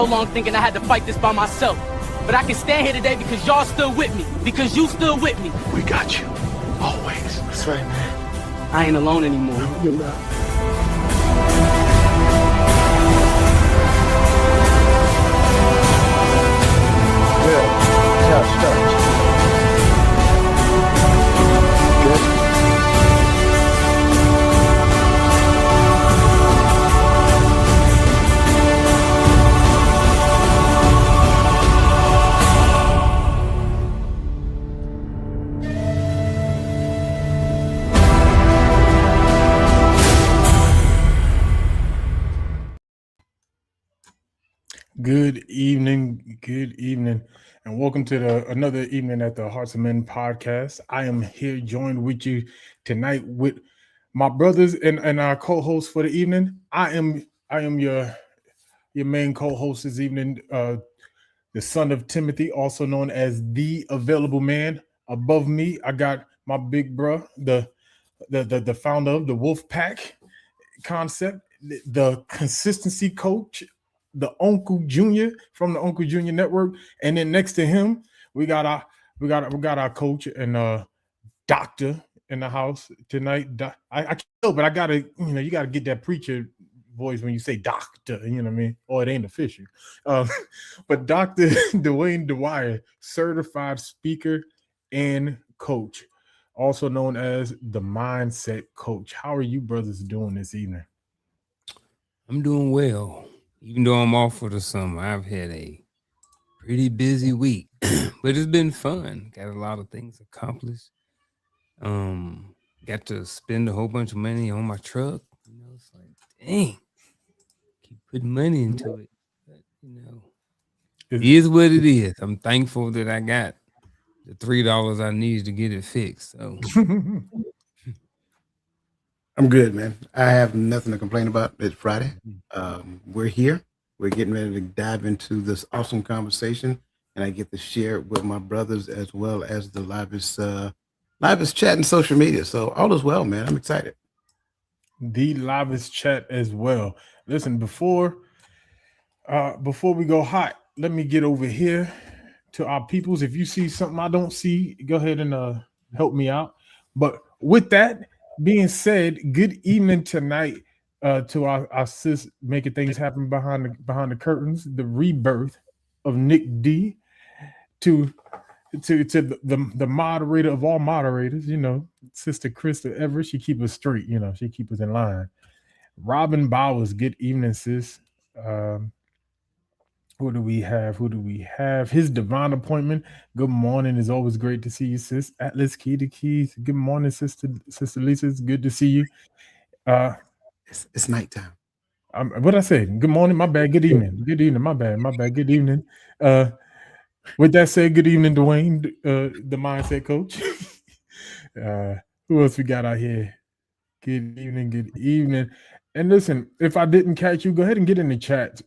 so long thinking I had to fight this by myself. But I can stand here today because y'all stood with me. Because you stood with me. We got you. Always. That's right, man. I ain't alone anymore. No, you're not. Good evening, and welcome to another evening at the Hearts of Men podcast. I am here joined with you tonight with my brothers and our co-host for the evening. I am your main co-host this evening, the son of Timothy, also known as the Available Man. Above me, I got my big bro, the founder of the Wolf Pack concept, the consistency coach, the Uncle Junior from the Uncle Junior Network, and then next to him we got our coach and doctor in the house tonight. I can't help, but I gotta, you gotta get that preacher voice when you say doctor, you know what I mean? Or it ain't official. But Dr. Dwayne Dwyer, certified speaker and coach, also known as the Mindset Coach. How are you brothers doing this evening? I'm doing well. Even though I'm off for the summer, I've had a pretty busy week, but it's been fun. Got a lot of things accomplished. Got to spend a whole bunch of money on my truck. It's like, dang, keep putting money into it. But, it is what it is. I'm thankful that I got the $3 I needed to get it fixed. So I'm good, man. I have nothing to complain about. It's Friday. We're here. We're getting ready to dive into this awesome conversation, and I get to share it with my brothers as well as the livest chat and social media. So all is well, man. I'm excited. The livest chat as well. Listen, before we go hot, let me get over here to our peoples. If you see something I don't see, go ahead and help me out. But with that being said, good evening tonight to our sis making things happen behind the curtains, the rebirth of Nick D, to the moderator of all moderators, Sister Krista Everett. She keep us straight, she keep us in line. Robin Bowers, good evening, sis. Who do we have? His divine appointment. Good morning. It's always great to see you, sis. Atlas Key to Keys. Good morning, Sister Lisa. It's good to see you. It's nighttime. What I say? Good morning. My bad. Good evening. Good evening. My bad. Good evening. With that said, good evening, Dwayne, the Mindset Coach. Who else we got out here? Good evening. And listen, if I didn't catch you, go ahead and get in the chat.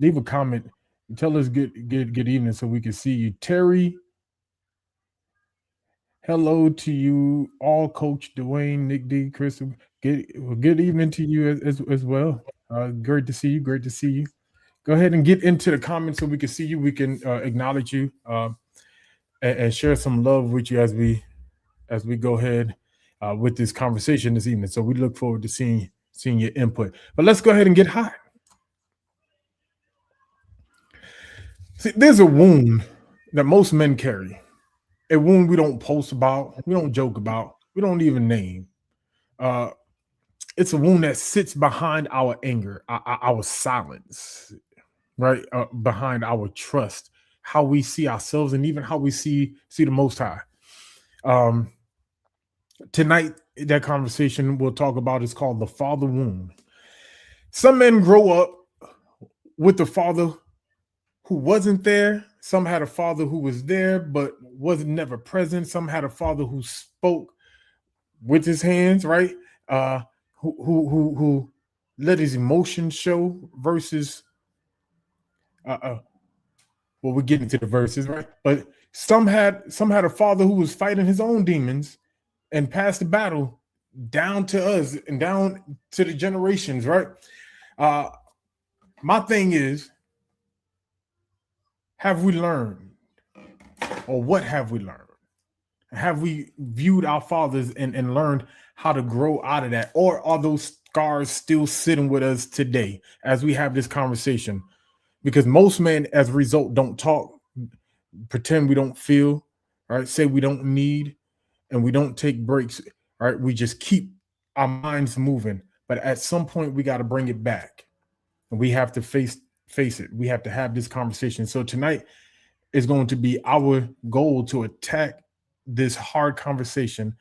Leave a comment. Tell us good evening so we can see you. Terry, hello to you all, Coach Dwayne, Nick D, Crystal. Good evening to you as well. Great to see you. Go ahead and get into the comments so we can see you. We can acknowledge you and share some love with you as we go ahead with this conversation this evening. So we look forward to seeing your input. But let's go ahead and get hot. See, there's a wound that most men carry. A wound we don't post about, we don't joke about, we don't even name. It's a wound that sits behind our anger, our silence, right? Behind our trust, how we see ourselves, and even how we see the Most High. Tonight, that conversation we'll talk about is called the father wound. Some men grow up with a father who wasn't there. Some had a father who was there but was never present. Some had a father who spoke with his hands, right? Who let his emotions show versus well, we're getting to the verses, right? But some had a father who was fighting his own demons and passed the battle down to us and down to the generations, right? My thing is, have we learned, or what have we learned? Have we viewed our fathers and learned how to grow out of that? Or are those scars still sitting with us today as we have this conversation? Because most men, as a result, don't talk, pretend we don't feel, right? Say we don't need, and we don't take breaks, right? We just keep our minds moving. But at some point, we got to bring it back. And we have to face it. We have to have this conversation. So tonight is going to be our goal to attack this hard conversation,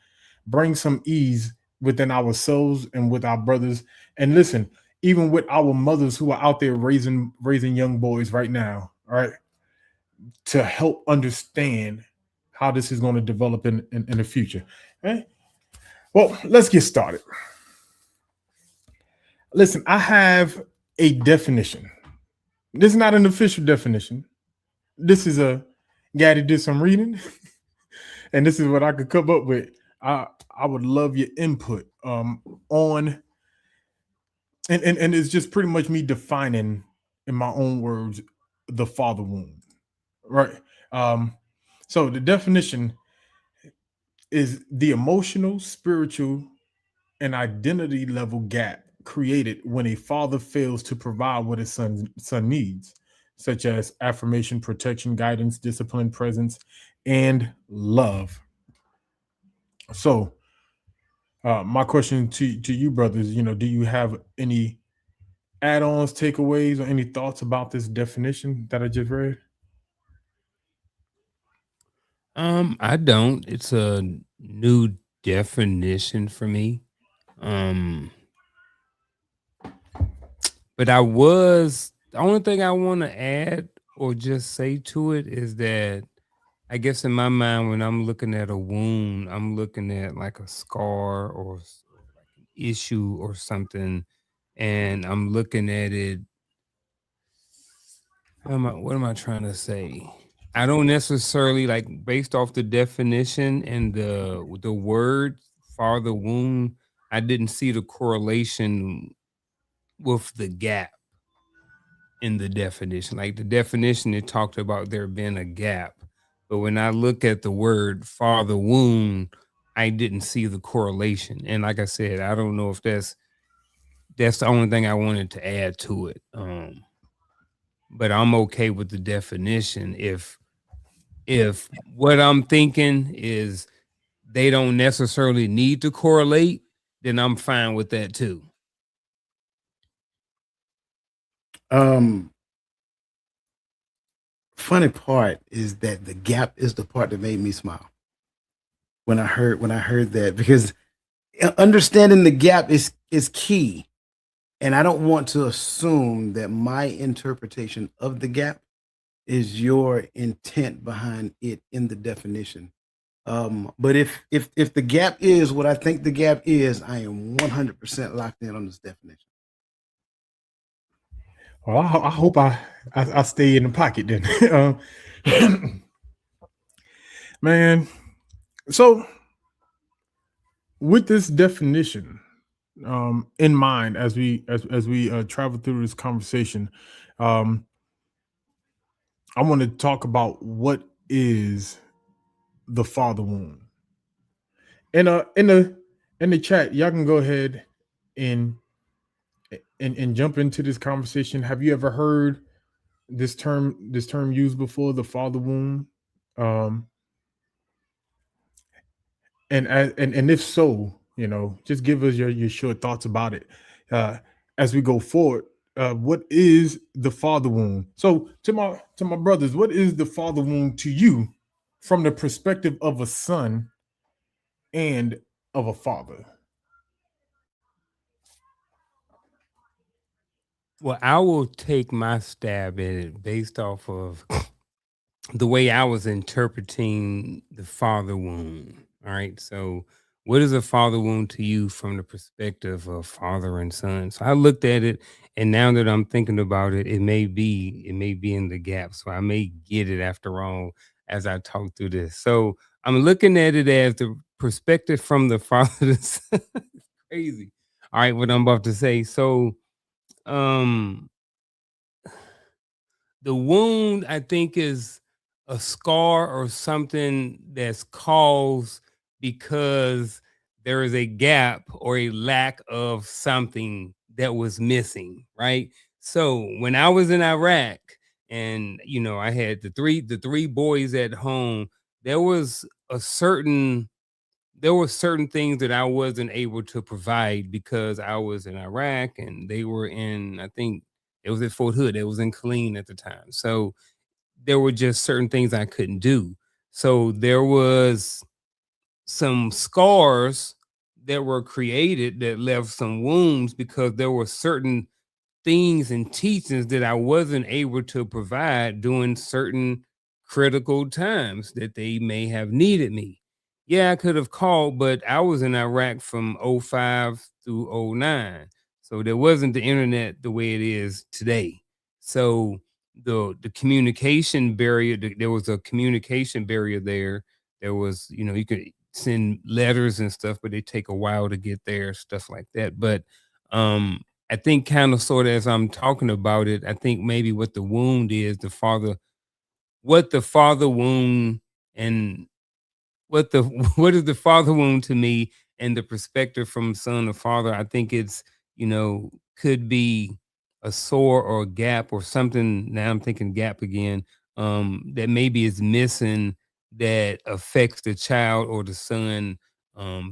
bring some ease within ourselves and with our brothers. And listen, even with our mothers who are out there raising young boys right now, all right, to help understand how this is going to develop in the future. Right? Well, let's get started. Listen, I have a definition. This is not an official definition. This is a guy that did some reading. And this is what I could come up with. I would love your input on, and it's just pretty much me defining in my own words the father wound, right? So the definition is the emotional, spiritual, and identity level gap created when a father fails to provide what his son needs, such as affirmation, protection, guidance, discipline, presence, and love. So, my question to you, brothers, do you have any add-ons, takeaways, or any thoughts about this definition that I just read? I don't. It's a new definition for me. But the only thing I want to add or just say to it is that I guess in my mind, when I'm looking at a wound, I'm looking at like a scar or like an issue or something, and I'm looking at it. What am I trying to say? I don't necessarily like based off the definition and the word father wound. I didn't see the correlation with the gap in the definition. Like the definition, it talked about there being a gap. But when I look at the word father wound, I didn't see the correlation. And like I said, I don't know if that's the only thing I wanted to add to it. But I'm okay with the definition if what I'm thinking is they don't necessarily need to correlate, then I'm fine with that too. Funny part is that the gap is the part that made me smile when I heard that, because understanding the gap is key. And I don't want to assume that my interpretation of the gap is your intent behind it in the definition. But if the gap is what I think the gap is, I am 100% locked in on this definition. Well, I hope I stay in the pocket then. Man, so with this definition in mind, as we travel through this conversation, I want to talk about what is the father wound. And in the chat, y'all can go ahead and jump into this conversation. Have you ever heard this term used before, the father wound? And if so, just give us your short thoughts about it as we go forward. What is the father wound? So to my brothers, what is the father wound to you from the perspective of a son and of a father? Well, I will take my stab at it based off of the way I was interpreting the father wound. All right. So, what is a father wound to you from the perspective of father and son? So, I looked at it, and now that I'm thinking about it, it may be in the gap. So, I may get it after all as I talk through this. So, I'm looking at it as the perspective from the father to son. Crazy. All right, what I'm about to say. So, the wound, I think, is a scar or something that's caused because there is a gap or a lack of something that was missing, right? So when I was in Iraq and I had the three boys at home, there was a certain there were certain things that I wasn't able to provide because I was in Iraq and they were in, I think it was at Fort Hood, it was in Killeen at the time. So there were just certain things I couldn't do. So there was some scars that were created that left some wounds because there were certain things and teachings that I wasn't able to provide during certain critical times that they may have needed me. Yeah, I could have called, but I was in Iraq from '05 through '09. So there wasn't the internet the way it is today. So the communication barrier, there was a communication barrier there. There was, you could send letters and stuff, but they take a while to get there, stuff like that. But I think kind of sort of as I'm talking about it, I think maybe what the wound is, what the father wound and what the what is the father wound to me and the perspective from son to father. I think it's, could be a sore or a gap or something. Now I'm thinking gap again, that maybe is missing that affects the child or the son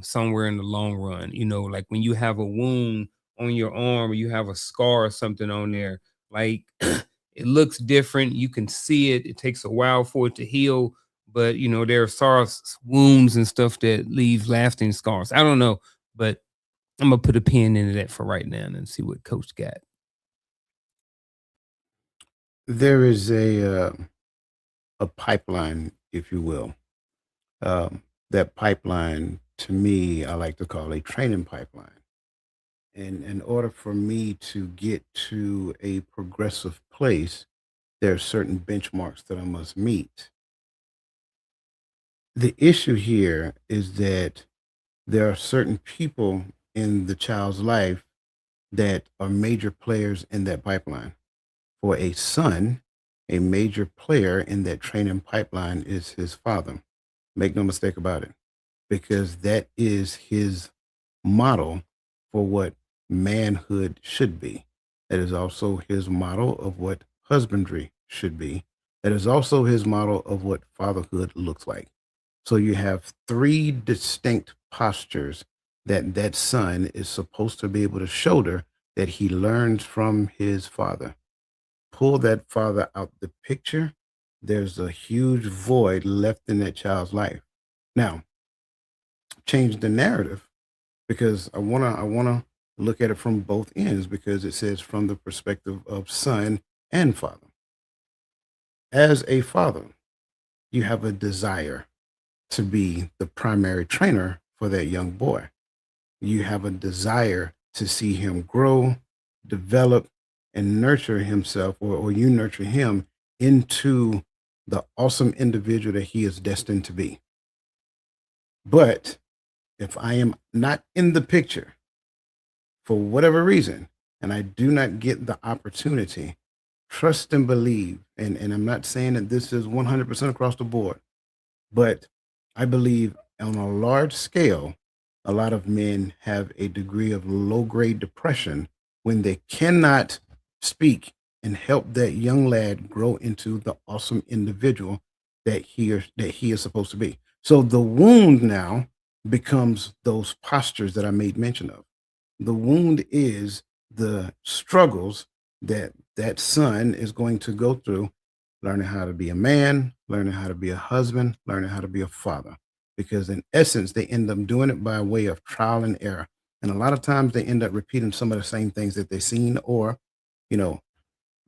somewhere in the long run. Like when you have a wound on your arm or you have a scar or something on there, like it looks different. You can see it. It takes a while for it to heal, but there are wounds and stuff that leave lasting scars. I don't know, but I'm gonna put a pin into that for right now and see what Coach got. There is a pipeline, if you will. That pipeline, to me, I like to call a training pipeline. And in order for me to get to a progressive place, there are certain benchmarks that I must meet. The issue here is that there are certain people in the child's life that are major players in that pipeline. For a son, a major player in that training pipeline is his father. Make no mistake about it, because that is his model for what manhood should be. That is also his model of what husbandry should be. That is also his model of what fatherhood looks like. So you have three distinct postures that that son is supposed to be able to shoulder that he learns from his father. Pull that father out the picture, there's a huge void left in that child's life. Now, change the narrative because I wanna look at it from both ends because it says from the perspective of son and father. As a father, you have a desire to be the primary trainer for that young boy. You have a desire to see him grow, develop, and nurture himself, or you nurture him into the awesome individual that he is destined to be. But if I am not in the picture for whatever reason, and I do not get the opportunity, trust and believe, and I'm not saying that this is 100% across the board, but I believe on a large scale, a lot of men have a degree of low grade depression when they cannot speak and help that young lad grow into the awesome individual that he is supposed to be. So the wound now becomes those postures that I made mention of. The wound is the struggles that that son is going to go through learning how to be a man, learning how to be a husband, learning how to be a father. Because in essence, they end up doing it by way of trial and error. And a lot of times they end up repeating some of the same things that they've seen or, you know,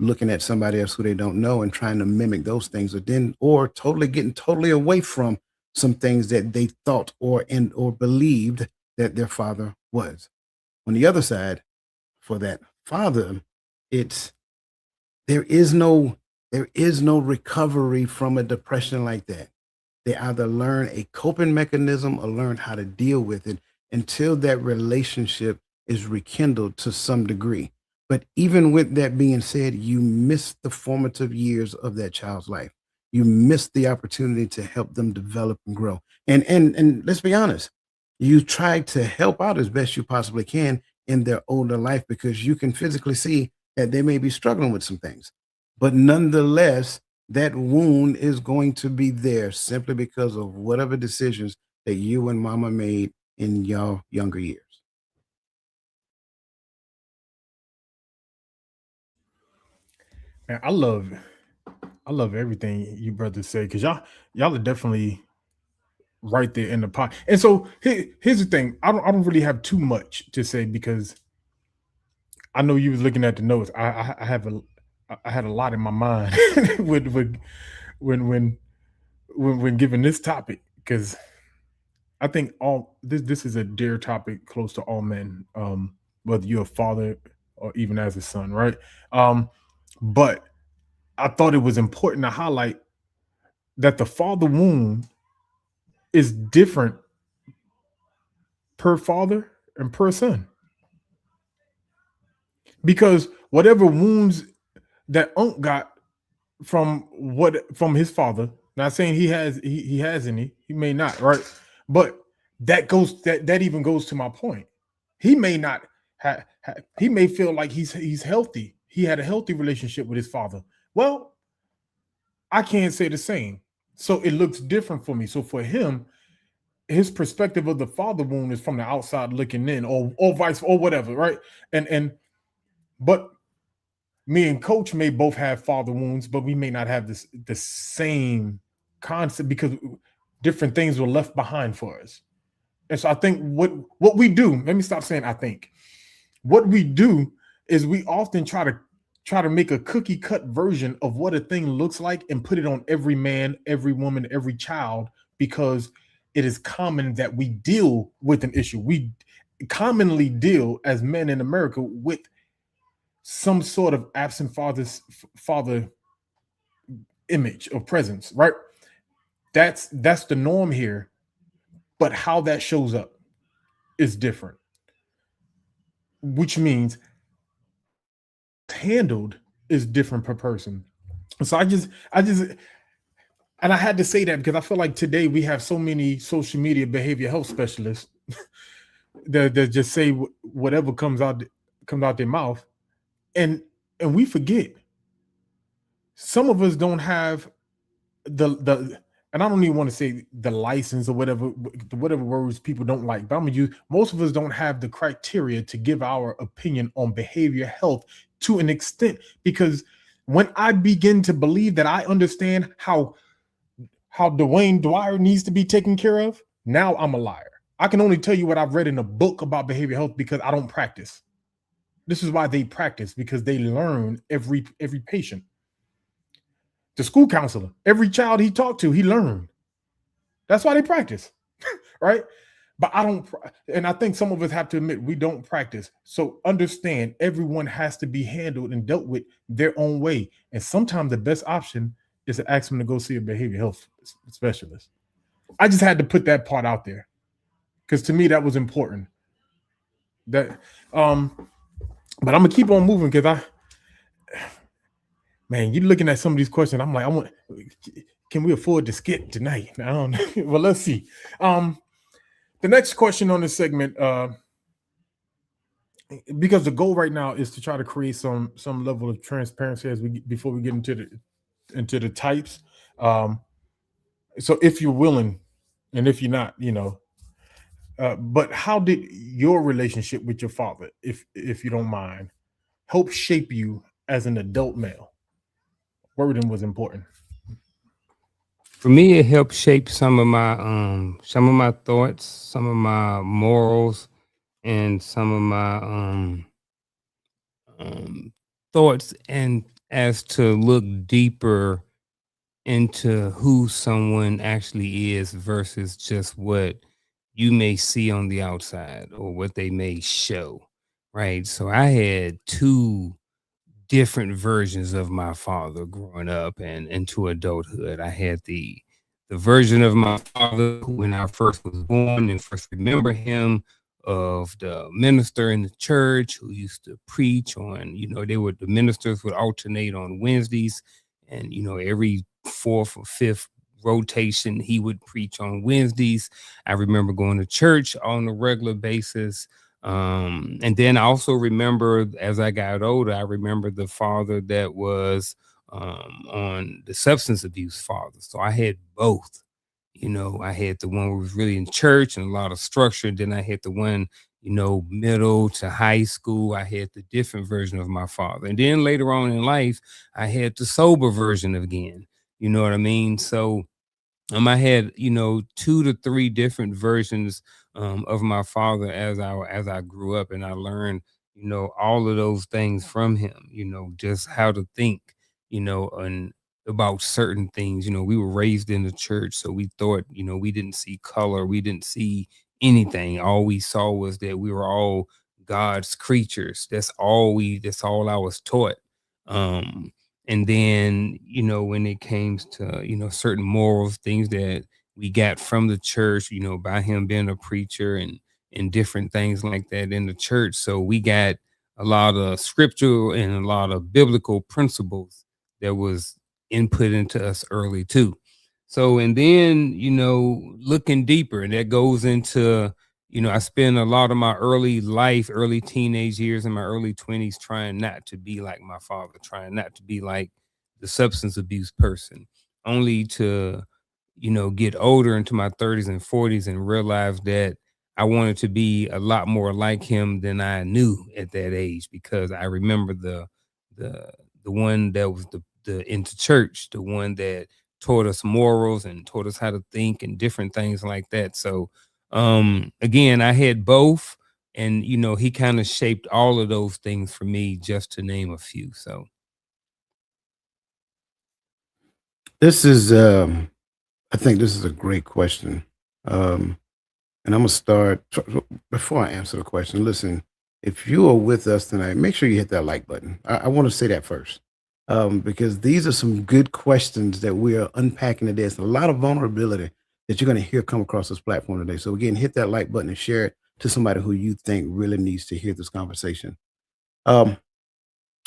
looking at somebody else who they don't know and trying to mimic those things, or totally getting totally away from some things that they thought or believed that their father was. On the other side, for that father, it's there is no there is no recovery from a depression like that. They either learn a coping mechanism or learn how to deal with it until that relationship is rekindled to some degree. But even with that being said, you miss the formative years of that child's life. You miss the opportunity to help them develop and grow. And let's be honest, you try to help out as best you possibly can in their older life because you can physically see that they may be struggling with some things. But nonetheless, that wound is going to be there simply because of whatever decisions that you and mama made in your younger years. Man, I love everything you brothers say because y'all are definitely right there in the pot. And so here's the thing: I don't really have too much to say because I know you was looking at the notes. I had a lot in my mind with when given this topic because I think all this is a dear topic close to all men, whether you're a father or even as a son, right? But I thought it was important to highlight that the father wound is different per father and per son. Because whatever wounds that Unc got from his father, not saying he has any, he may not, right? But that even goes to my point. He may not he may feel like he's healthy. He had a healthy relationship with his father. Well, I can't say the same. So it looks different for me. So for him, his perspective of the father wound is from the outside looking in, or vice or whatever, right? But me and Coach may both have father wounds, but we may not have the same concept because different things were left behind for us. And so I think what we do, let me stop saying I think. What we do is we often try to make a cookie cut version of what a thing looks like and put it on every man, every woman, every child, because it is common that we deal with an issue. We commonly deal as men in America with some sort of absent father image or presence, right? That's the norm here, but how that shows up is different, which means handled is different per person. So I just and I had to say that because I feel like today we have so many social media behavior health specialists that just say whatever comes out their mouth, and we forget some of us don't have the and I don't even want to say the license or whatever words people don't like, but I'm gonna use, most of us don't have the criteria to give our opinion on behavior health to an extent, because when I begin to believe that I understand how Dwayne Dwyer needs to be taken care of, now I'm a liar. I can only tell you what I've read in a book about behavior health because I don't practice. This is why they practice, because they learn every patient. The school counselor, every child he talked to, he learned. That's why they practice, right? But I don't, and I think some of us have to admit we don't practice. So understand, everyone has to be handled and dealt with their own way. And sometimes the best option is to ask them to go see a behavior health specialist. I just had to put that part out there because to me that was important. But I'm gonna keep on moving because man, you're looking at some of these questions. I'm like, can we afford to skip tonight? I don't know. Well, let's see. The next question on this segment, because the goal right now is to try to create some level of transparency before we get into the types. So if you're willing, and if you're not, but how did your relationship with your father, if you don't mind, help shape you as an adult male? Wording was important. For me, it helped shape some of my thoughts, some of my morals, and some of my thoughts, and as to look deeper into who someone actually is versus just what you may see on the outside or what they may show, right? So I had two different versions of my father growing up and into adulthood. I had the version of my father who, when I first was born and first remember him, of the minister in the church who used to preach on, the ministers would alternate on Wednesdays, and every fourth or fifth rotation he would preach on Wednesdays. I remember going to church on a regular basis. And then I also remember, as I got older, I remember the father that was on the substance abuse father. So I had both. I had the one who was really in church and a lot of structure. Then I had the one, middle to high school. I had the different version of my father. And then later on in life, I had the sober version again. You know what I mean? So I had, 2 to 3 different versions of my father as I grew up, and I learned, all of those things from him. Just how to think, and about certain things. We were raised in the church, so we thought, we didn't see color, we didn't see anything. All we saw was that we were all God's creatures. That's all I was taught. Um, and then, when it came to, certain morals, things that we got from the church, by him being a preacher and different things like that in the church. So we got a lot of scriptural and a lot of biblical principles that was input into us early too. So, and then, looking deeper, and that goes into, I spent a lot of my early teenage years and my early 20s trying not to be like my father, trying not to be like the substance abuse person, only to, get older into my 30s and 40s and realize that I wanted to be a lot more like him than I knew at that age, because I remember the one that was the into church, the one that taught us morals and taught us how to think and different things like that. So again, I had both, and he kind of shaped all of those things for me, just to name a few. So This is, I think this is a great question. Um, and I'm going to start before I answer the question. Listen, if you are with us tonight, make sure you hit that like button. I want to say that first, because these are some good questions that we are unpacking today. It's a lot of vulnerability that you're going to hear come across this platform today. So, again, hit that like button and share it to somebody who you think really needs to hear this conversation. Um,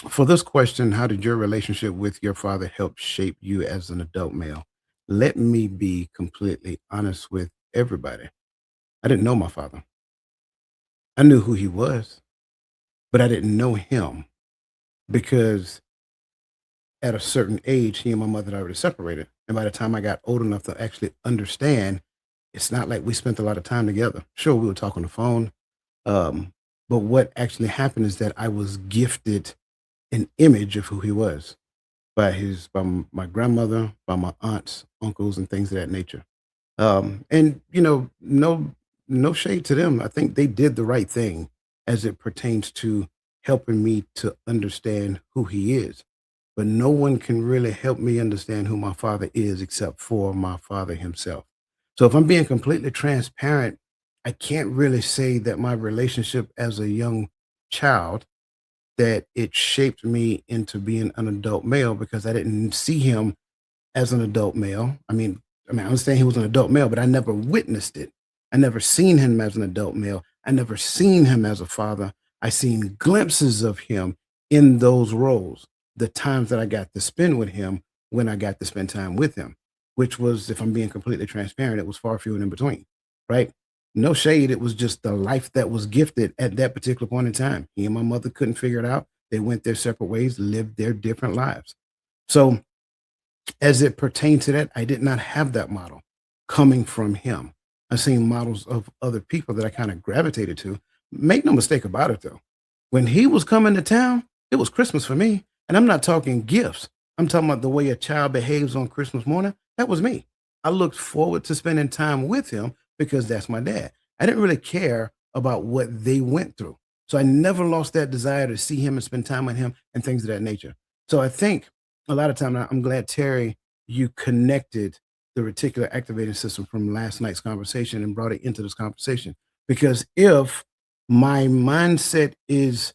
for this question, how did your relationship with your father help shape you as an adult male? Let me be completely honest with everybody. I didn't know my father. I knew who he was, but I didn't know him because at a certain age, he and my mother had already separated. And by the time I got old enough to actually understand, it's not like we spent a lot of time together. Sure, we would talk on the phone. Um, but what actually happened is that I was gifted an image of who he was by my grandmother, by my aunts, uncles, and things of that nature. And no shade to them. I think they did the right thing as it pertains to helping me to understand who he is. But no one can really help me understand who my father is except for my father himself. So if I'm being completely transparent, I can't really say that my relationship as a young child that it shaped me into being an adult male because I didn't see him as an adult male. I understand he was an adult male, but I never witnessed it. I never seen him as an adult male. I never seen him as a father. I seen glimpses of him in those roles. The times that I got to spend with him when I got to spend time with him, which was, if I'm being completely transparent, it was far few and in between, right? No shade. It was just the life that was gifted at that particular point in time. He and my mother couldn't figure it out. They went their separate ways, lived their different lives. So as it pertained to that, I did not have that model coming from him. I've seen models of other people that I kind of gravitated to. Make no mistake about it, though. When he was coming to town, it was Christmas for me. And I'm not talking gifts. I'm talking about the way a child behaves on Christmas morning. That was me. I looked forward to spending time with him because that's my dad. I didn't really care about what they went through. So I never lost that desire to see him and spend time with him and things of that nature. So I think a lot of time, I'm glad, Terry, you connected the reticular activating system from last night's conversation and brought it into this conversation. Because if my mindset is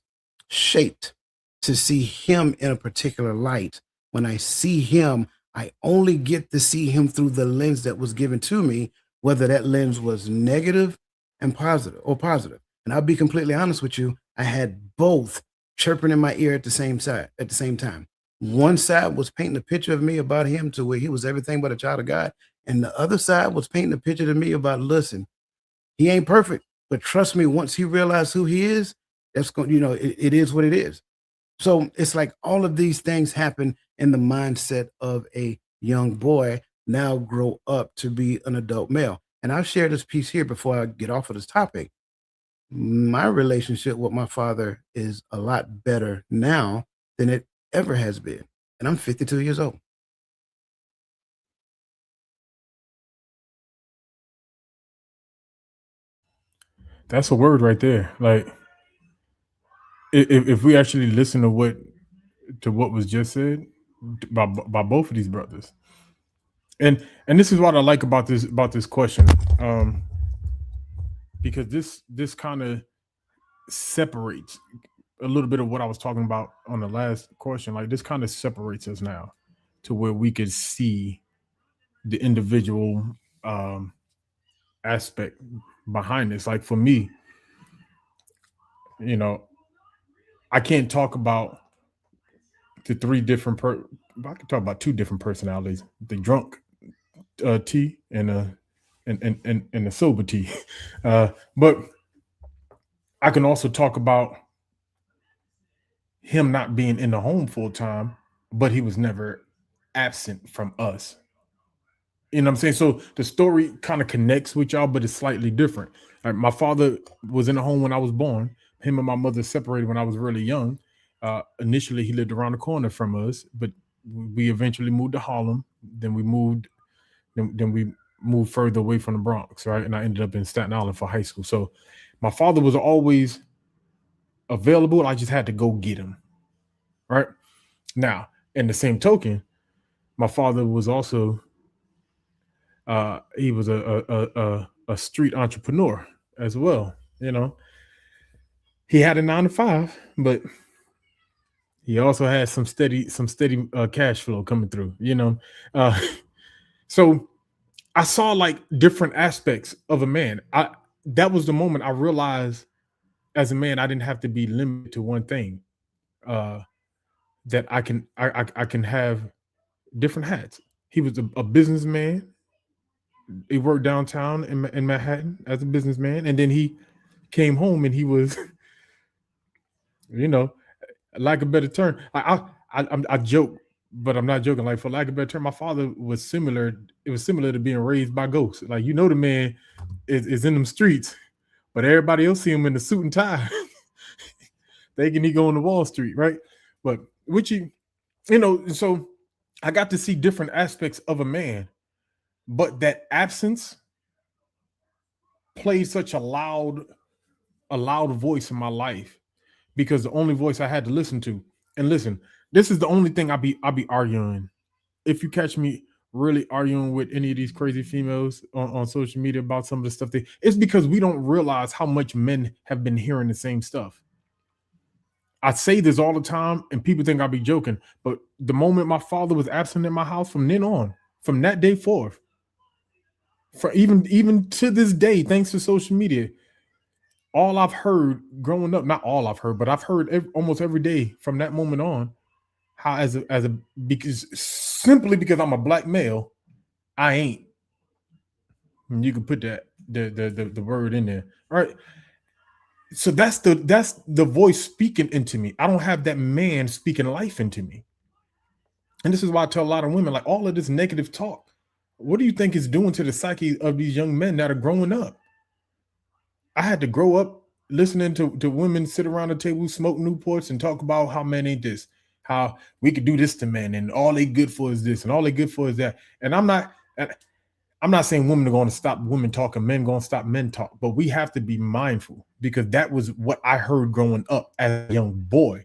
shaped to see him in a particular light, when I see him, I only get to see him through the lens that was given to me, whether that lens was negative and positive or positive. And I'll be completely honest with you. I had both chirping in my ear at the same time. One side was painting a picture of me about him to where he was everything but a child of God. And the other side was painting a picture to me about, listen, he ain't perfect, but trust me, once he realizes who he is, that's going, it is what it is. So it's like all of these things happen in the mindset of a young boy now grow up to be an adult male. And I'll share this piece here before I get off of this topic. My relationship with my father is a lot better now than it ever has been. And I'm 52 years old. That's a word right there. Like, if we actually listen to what was just said by both of these brothers, and this is what I like about this question, because this kind of separates a little bit of what I was talking about on the last question. Like, this kind of separates us now to where we could see the individual aspect behind this. Like, for me, I can't talk about the three different I can talk about two different personalities: the drunk T and the sober T. But I can also talk about him not being in the home full time, but he was never absent from us. You know what I'm saying? So the story kind of connects with y'all, but it's slightly different. Like, my father was in the home when I was born. Him and my mother separated when I was really young. Initially, he lived around the corner from us, but we eventually moved to Harlem. Then we moved further away from the Bronx, right? And I ended up in Staten Island for high school. So my father was always available. I just had to go get him, right? Now, in the same token, my father was also he was a street entrepreneur as well. He had a 9-to-5, but he also had some steady cash flow coming through. So I saw like different aspects of a man. That was the moment I realized, as a man, I didn't have to be limited to one thing. That I can have different hats. He was a businessman. He worked downtown in Manhattan as a businessman, and then he came home and he was, like a better term. I joke, but I'm not joking. Like, for lack of a better term, my father was similar. It was similar to being raised by ghosts. Like, the man is in them streets, but everybody else see him in the suit and tie. Thinking he going to Wall Street, right? But so I got to see different aspects of a man, but that absence played such a loud voice in my life, because the only voice I had to listen to. And listen, this is the only thing I'll be arguing. If you catch me really arguing with any of these crazy females on social media about some of the stuff, it's because we don't realize how much men have been hearing the same stuff. I say this all the time, and people think I'll be joking, but the moment my father was absent in my house, from then on, from that day forth, for even to this day, thanks to social media, all I've heard growing up, not all I've heard, but I've heard almost every day from that moment on, how simply because I'm a black male, I ain't. And you can put that the word in there, right? So that's the voice speaking into me. I don't have that man speaking life into me. And this is why I tell a lot of women, like, all of this negative talk, what do you think is doing to the psyche of these young men that are growing up? I had to grow up listening to women sit around the table, smoke Newports, and talk about how men ain't this, how we could do this to men, and all they good for is this, and all they good for is that. And I'm not saying women are going to stop women talking, men going to stop men talk, but we have to be mindful, because that was what I heard growing up as a young boy.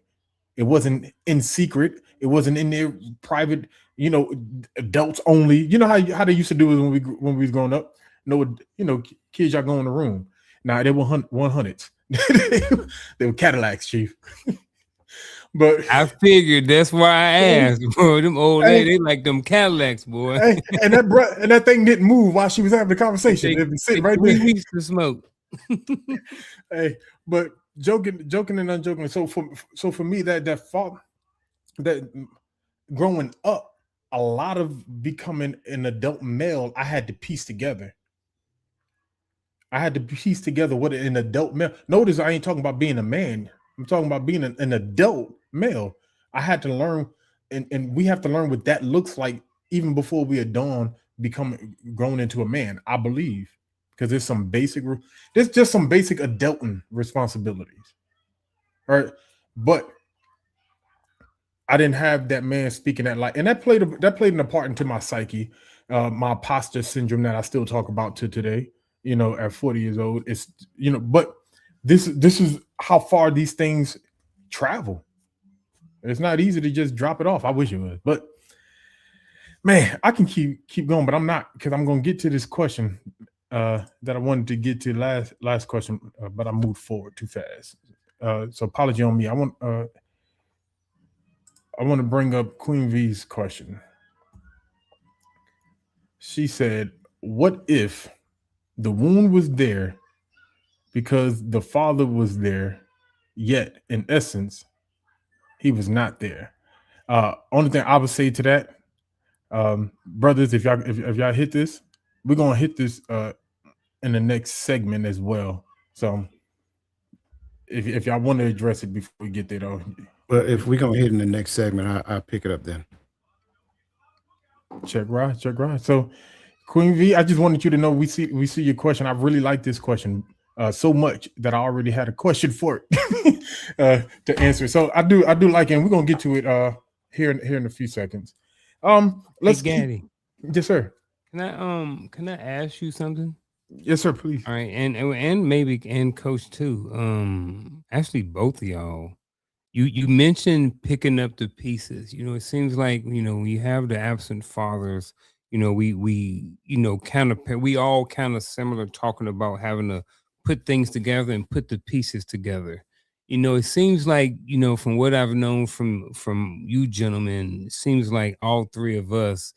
It wasn't in secret. It wasn't in their private, adults only. You know how they used to do it when we was growing up. Kids, y'all go in the room. Nah, they were 100s. They were Cadillacs, Chief. But I figured that's why I asked. Boy, them old ladies, they like them Cadillacs, boy. And that thing didn't move while she was having the conversation. It was sitting right there. 3 weeks to smoke. Hey, but joking and unjoking. So for me, that fault, that growing up, a lot of becoming an adult male, I had to piece together. What an adult male. Notice I ain't talking about being a man. I'm talking about being an adult male. I had to learn, and we have to learn what that looks like even before we adorn become grown into a man. I believe, because there's just some basic adulting responsibilities, right? But I didn't have that man speaking that light, and that played an part into my psyche, my imposter syndrome that I still talk about to today. At 40 years old, it's but this is how far these things travel. It's not easy to just drop it off. I wish it was, but man, I can keep going, but I'm not, because I'm going to get to this question that I wanted to get to last question, but I moved forward too fast. So apology on me. I want to bring up Queen V's question. She said, what if the wound was there because the father was there, yet in essence, he was not there? Only thing I would say to that, brothers, if y'all hit this, we're going to hit this in the next segment as well. So if y'all want to address it before we get there, though. Well, if we're going to hit in the next segment, I'll pick it up then. Check right. So, Queen V, I just wanted you to know we see your question. I really like this question so much that I already had a question for it to answer. So I do like it, and we're gonna get to it here in a few seconds. Let's Gaddy. Yes, sir. Can I ask you something? Yes, sir, please. All right, and maybe Coach too. Actually, both of y'all. You mentioned picking up the pieces. It seems like we have the absent fathers. We all kind of similar, talking about having to put things together and put the pieces together. It seems like from what I've known from you gentlemen, it seems like all three of us,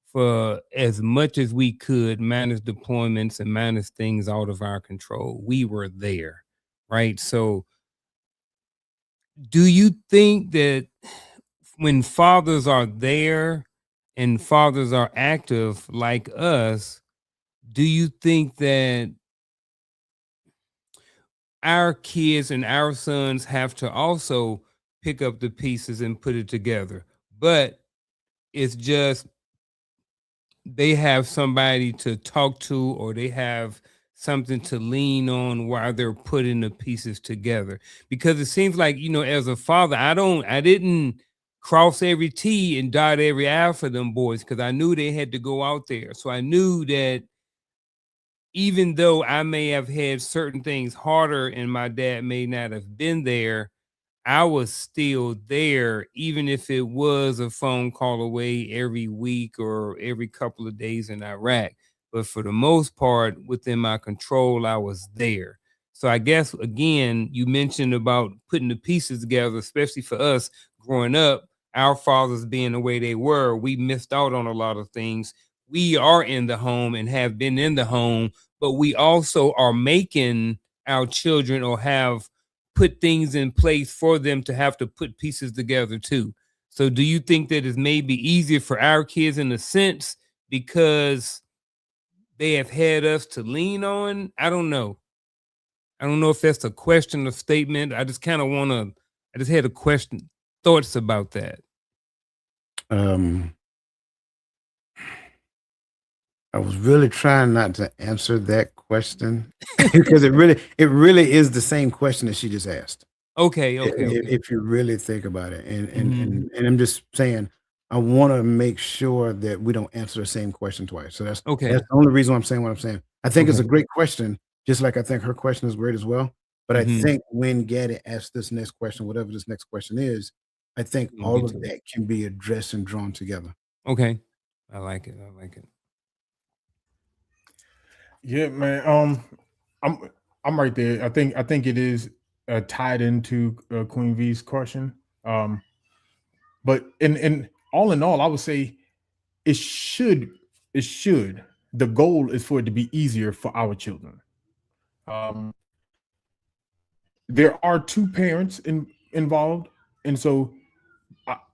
for as much as we could manage deployments and manage things out of our control, we were there, right? So do you think that when fathers are there and fathers are active like us, do you think that our kids and our sons have to also pick up the pieces and put it together? But it's just they have somebody to talk to, or they have something to lean on while they're putting the pieces together. Because it seems like, as a father, I didn't cross every T and dot every I for them boys, because I knew they had to go out there. So I knew that even though I may have had certain things harder and my dad may not have been there, I was still there, even if it was a phone call away every week or every couple of days in Iraq. But for the most part, within my control, I was there. So I guess, again, you mentioned about putting the pieces together, especially for us growing up, our fathers being the way they were, we missed out on a lot of things. We are in the home and have been in the home, but we also are making our children, or have put things in place for them to have to put pieces together too. So do you think that it's maybe easier for our kids in a sense because they have had us to lean on? I don't know if that's a question or statement. I just had a question, thoughts about that. I was really trying not to answer that question because it really is the same question that she just asked. Okay. If you really think about it, and I'm just saying, I want to make sure that we don't answer the same question twice. So that's the only reason I'm saying what I'm saying. I think it's a great question, just like I think her question is great as well. But I think when Gaddy asks this next question, whatever this next question is, I think all of that can be addressed and drawn together. Okay, I like it. Yeah, man. I'm right there. I think it is tied into Queen V's question. But in all, I would say it should. The goal is for it to be easier for our children. There are two parents involved, and so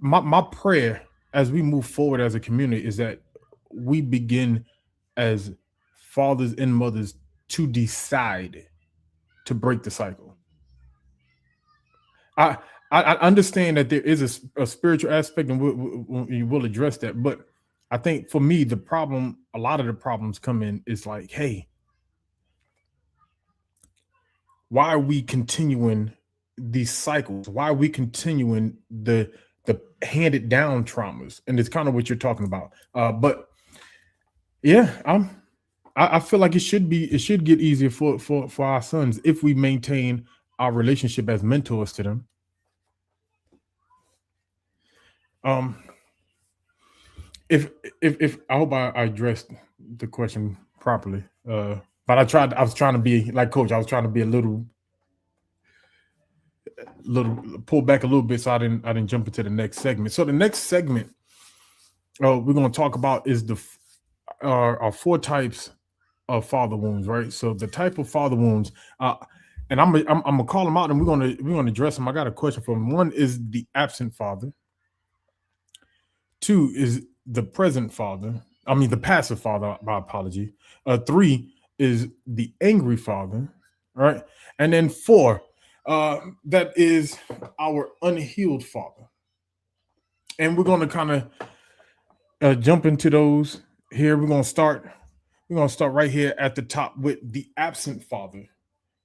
my prayer as we move forward as a community is that we begin as fathers and mothers to decide to break the cycle. I understand that there is a spiritual aspect, and we'll address that. But I think for me, a lot of the problems come in is like, hey, why are we continuing these cycles? Why are we continuing the handed down traumas? And it's kind of what you're talking about. But yeah, I feel like it should get easier for our sons if we maintain our relationship as mentors to them. If I hope I addressed the question properly, but I was trying to be like Coach. I was trying to be a little pull back a little bit, so I didn't jump into the next segment. So the next segment we're going to talk about is our 4 types of father wounds, right? So the type of father wounds, and I'm gonna call them out, and we're gonna address them. I got a question for them. 1 is the absent father. 2 is the present father. I mean the passive father. My apology. 3 is the angry father, right? And then 4, that is our unhealed father. And we're gonna kind of jump into those here. We're gonna start right here at the top with the absent father,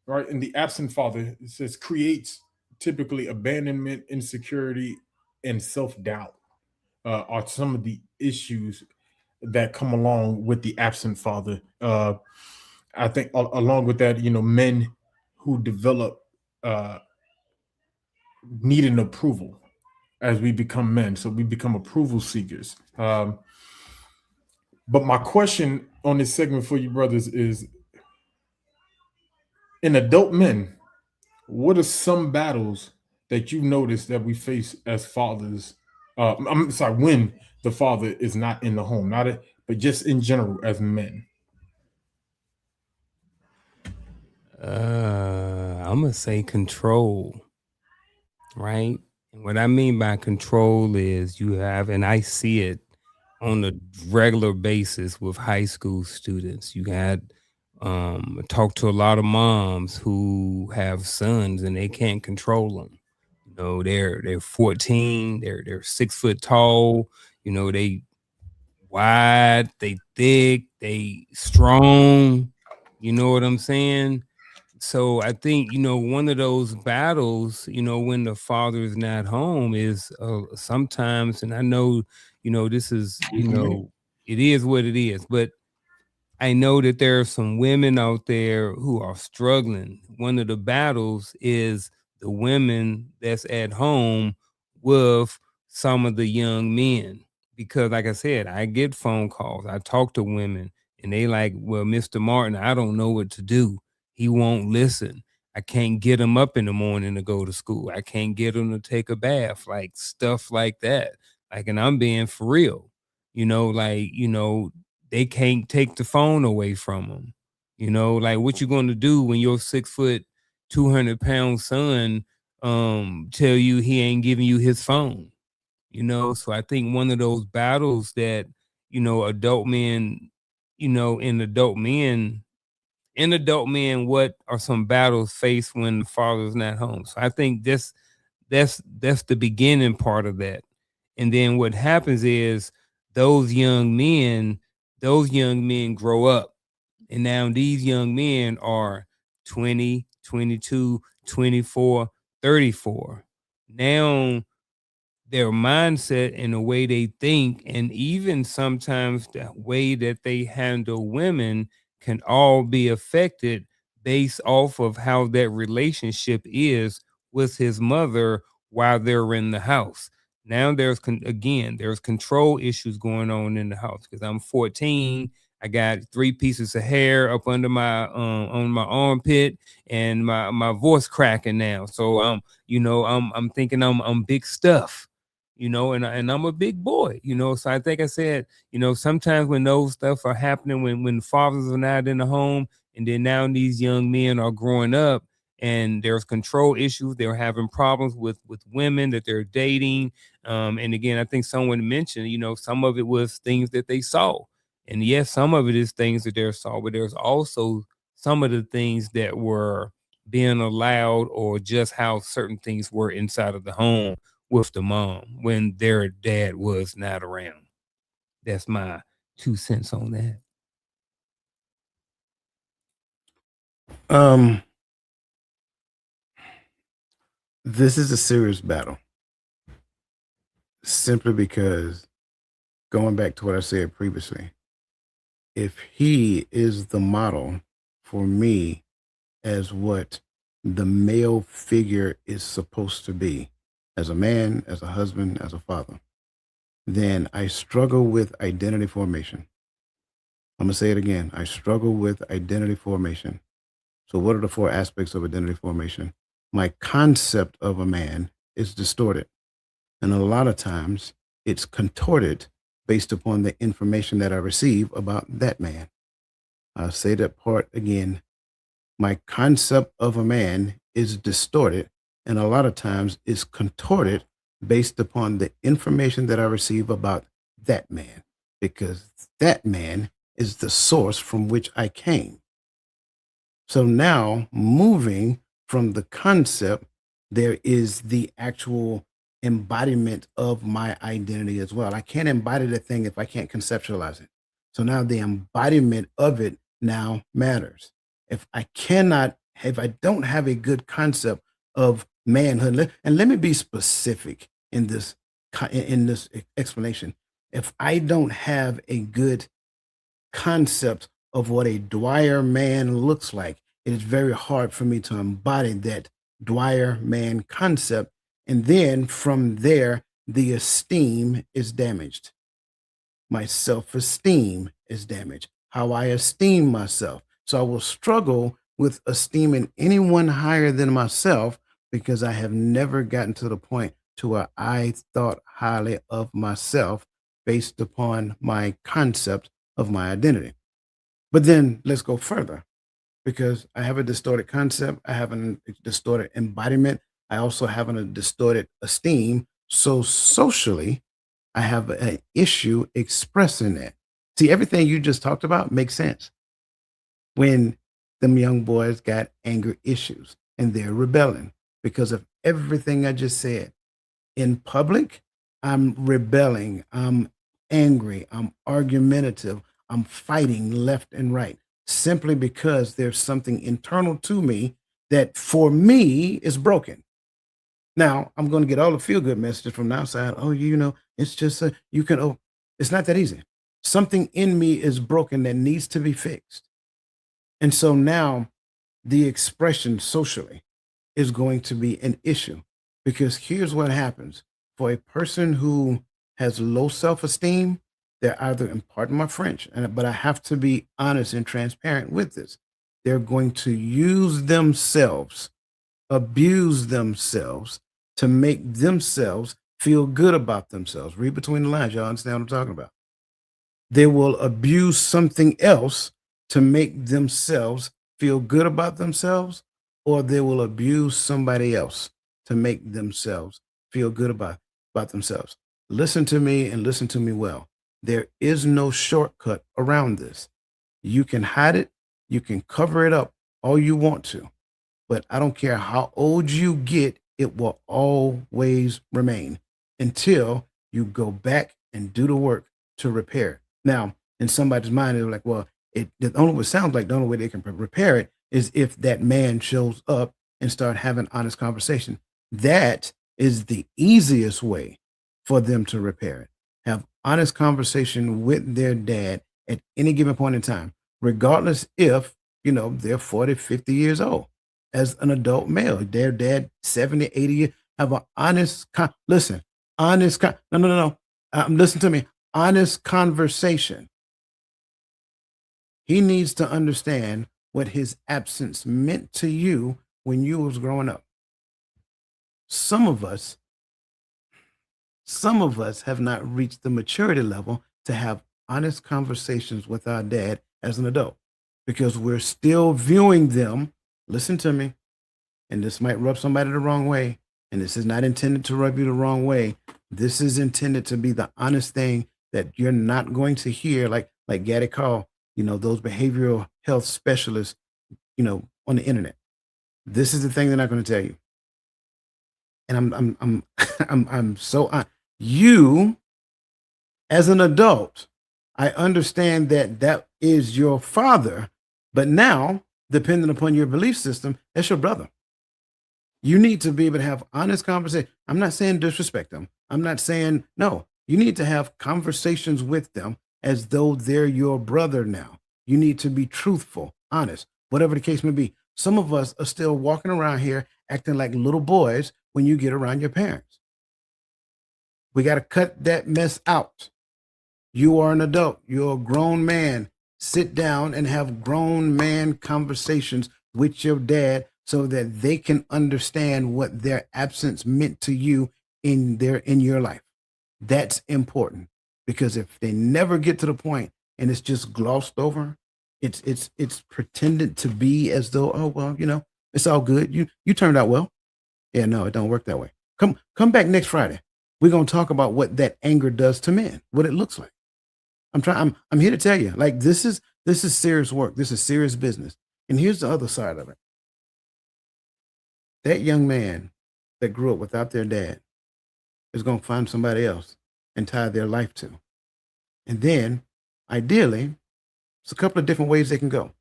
right? And the absent father, it says, creates typically abandonment, insecurity, and self-doubt are some of the issues that come along with the absent father. I think along with that, men who develop needing approval as we become men. So we become approval seekers. But my question on this segment for you brothers is, in adult men, what are some battles that you notice that we face as fathers? I'm sorry, when the father is not in the home, but just in general as men. I'm gonna say control, right? And what I mean by control is you have, and I see it on a regular basis with high school students. You had talk to a lot of moms who have sons and they can't control them. They're 14, they're 6 foot tall, they wide, they thick, they strong, you know what I'm saying? So I think, one of those battles, when the father is not home is sometimes, and I know, this is, it is what it is, but I know that there are some women out there who are struggling. One of the battles is the women that's at home with some of the young men. Because like I said, I get phone calls. I talk to women and they like, well, Mr. Martin, I don't know what to do. He won't listen. I can't get him up in the morning to go to school. I can't get him to take a bath, like stuff like that. Like, and I'm being for real, they can't take the phone away from them. Like what you going to do when your 6 foot, 200-pound son tell you he ain't giving you his phone? So I think one of those battles that, adult men, in adult men, what are some battles faced when the father's not home? So I think that's the beginning part of that. And then what happens is those young men grow up. And now these young men are 20, 22, 24, 34. Now their mindset and the way they think, and even sometimes the way that they handle women can all be affected based off of how that relationship is with his mother while they're in the house. Now there's control issues going on in the house because I'm 14. I got 3 pieces of hair up under my on my armpit, and my voice cracking now. So I'm thinking I'm big stuff. you know, and I'm a big boy, you know. So I think I said, you know, sometimes when those stuff are happening, when fathers are not in the home, and then now these young men are growing up and there's control issues, they're having problems with women that they're dating. And again, I think someone mentioned, you know, some of it was things that they saw. And yes, some of it is things that they saw, but there's also some of the things that were being allowed, or just how certain things were inside of the home with the mom when their dad was not around. That's my 2 cents on that. This is a serious battle, simply because, going back to what I said previously, if he is the model for me as what the male figure is supposed to be, as a man, as a husband, as a father, then I struggle with identity formation. I'm going to say it again. I struggle with identity formation. So, what are the 4 aspects of identity formation? My concept of a man is distorted. And a lot of times it's contorted based upon the information that I receive about that man. I'll say that part again. My concept of a man is distorted, and a lot of times is contorted based upon the information that I receive about that man, because that man is the source from which I came. So now, moving from the concept, there is the actual embodiment of my identity as well. I can't embody the thing if I can't conceptualize it. So now the embodiment of it now matters. If I don't have a good concept of manhood, and let me be specific in this explanation. If I don't have a good concept of what a Dwyer man looks like, it is very hard for me to embody that Dwyer man concept. And then from there, the esteem is damaged. My self-esteem is damaged. How I esteem myself. So I will struggle with esteeming anyone higher than myself, because I have never gotten to the point to where I thought highly of myself based upon my concept of my identity. But then let's go further, because I have a distorted concept, I have a distorted embodiment, I also have a distorted esteem. So socially, I have an issue expressing that. See, everything you just talked about makes sense when them young boys got anger issues and they're rebelling because of everything I just said. In public, I'm rebelling, I'm angry, I'm argumentative, I'm fighting left and right, simply because there's something internal to me that for me is broken. Now, I'm going to get all the feel good messages from the outside. Oh, it's just it's not that easy. Something in me is broken that needs to be fixed. And so now the expression socially is going to be an issue, because here's what happens for a person who has low self-esteem. They're either, and pardon my French, but I have to be honest and transparent with this. They're going to use themselves, abuse themselves to make themselves feel good about themselves. Read between the lines. Y'all understand what I'm talking about? They will abuse something else to make themselves feel good about themselves, or they will abuse somebody else to make themselves feel good about themselves. Listen to me, and listen to me well. There is no shortcut around this. You can hide it, you can cover it up all you want to, but I don't care how old you get, it will always remain until you go back and do the work to repair it. Now, in somebody's mind, they're like, well, the only way it sounds like the only way they can repair it is if that man shows up and start having honest conversation. That is the easiest way for them to repair it. Have honest conversation with their dad at any given point in time, regardless if, they're 40, 50 years old. As an adult male, their dad, 70, 80 years, have an honest, listen, honest, no. Listen to me, honest conversation. He needs to understand what his absence meant to you when you was growing up. Some of us Some of us have not reached the maturity level to have honest conversations with our dad as an adult because we're still viewing them. Listen to me, and this might rub somebody the wrong way, and this is not intended to rub you the wrong way. This is intended to be the honest thing that you're not going to hear, like Gaddy called, those behavioral health specialists, on the internet. This is the thing they're not going to tell you. And I'm so you as an adult, I understand that is your father, but now, depending upon your belief system, that's your brother. You need to be able to have honest conversation. I'm not saying disrespect them. I'm not saying no. You need to have conversations with them as though they're your brother now. You need to be truthful, honest, whatever the case may be. Some of us are still walking around here acting like little boys when you get around your parents. We got to cut that mess out. You are an adult. You're a grown man. Sit down and have grown man conversations with your dad so that they can understand what their absence meant to you in your life. That's important, because if they never get to the point and it's just glossed over, it's pretended to be as though, oh well, it's all good. You turned out well. Yeah, no, it don't work that way. Come back next Friday. We're gonna talk about what that anger does to men, what it looks like. I'm here to tell you, like this is serious work. This is serious business. And here's the other side of it. That young man that grew up without their dad is gonna find somebody else and tie their life to. And then, ideally, it's a couple of different ways they can go.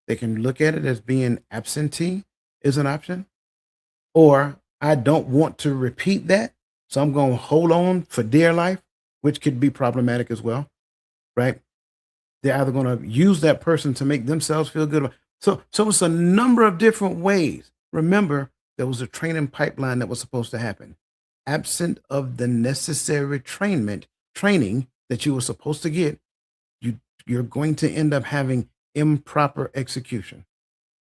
They can look at it as being absentee is an option, or I don't want to repeat that, so I'm going to hold on for dear life, which could be problematic as well, right? They're either going to use that person to make themselves feel good. So it's a number of different ways. Remember, there was a training pipeline that was supposed to happen. Absent of the necessary training that you were supposed to get, you're going to end up having improper execution.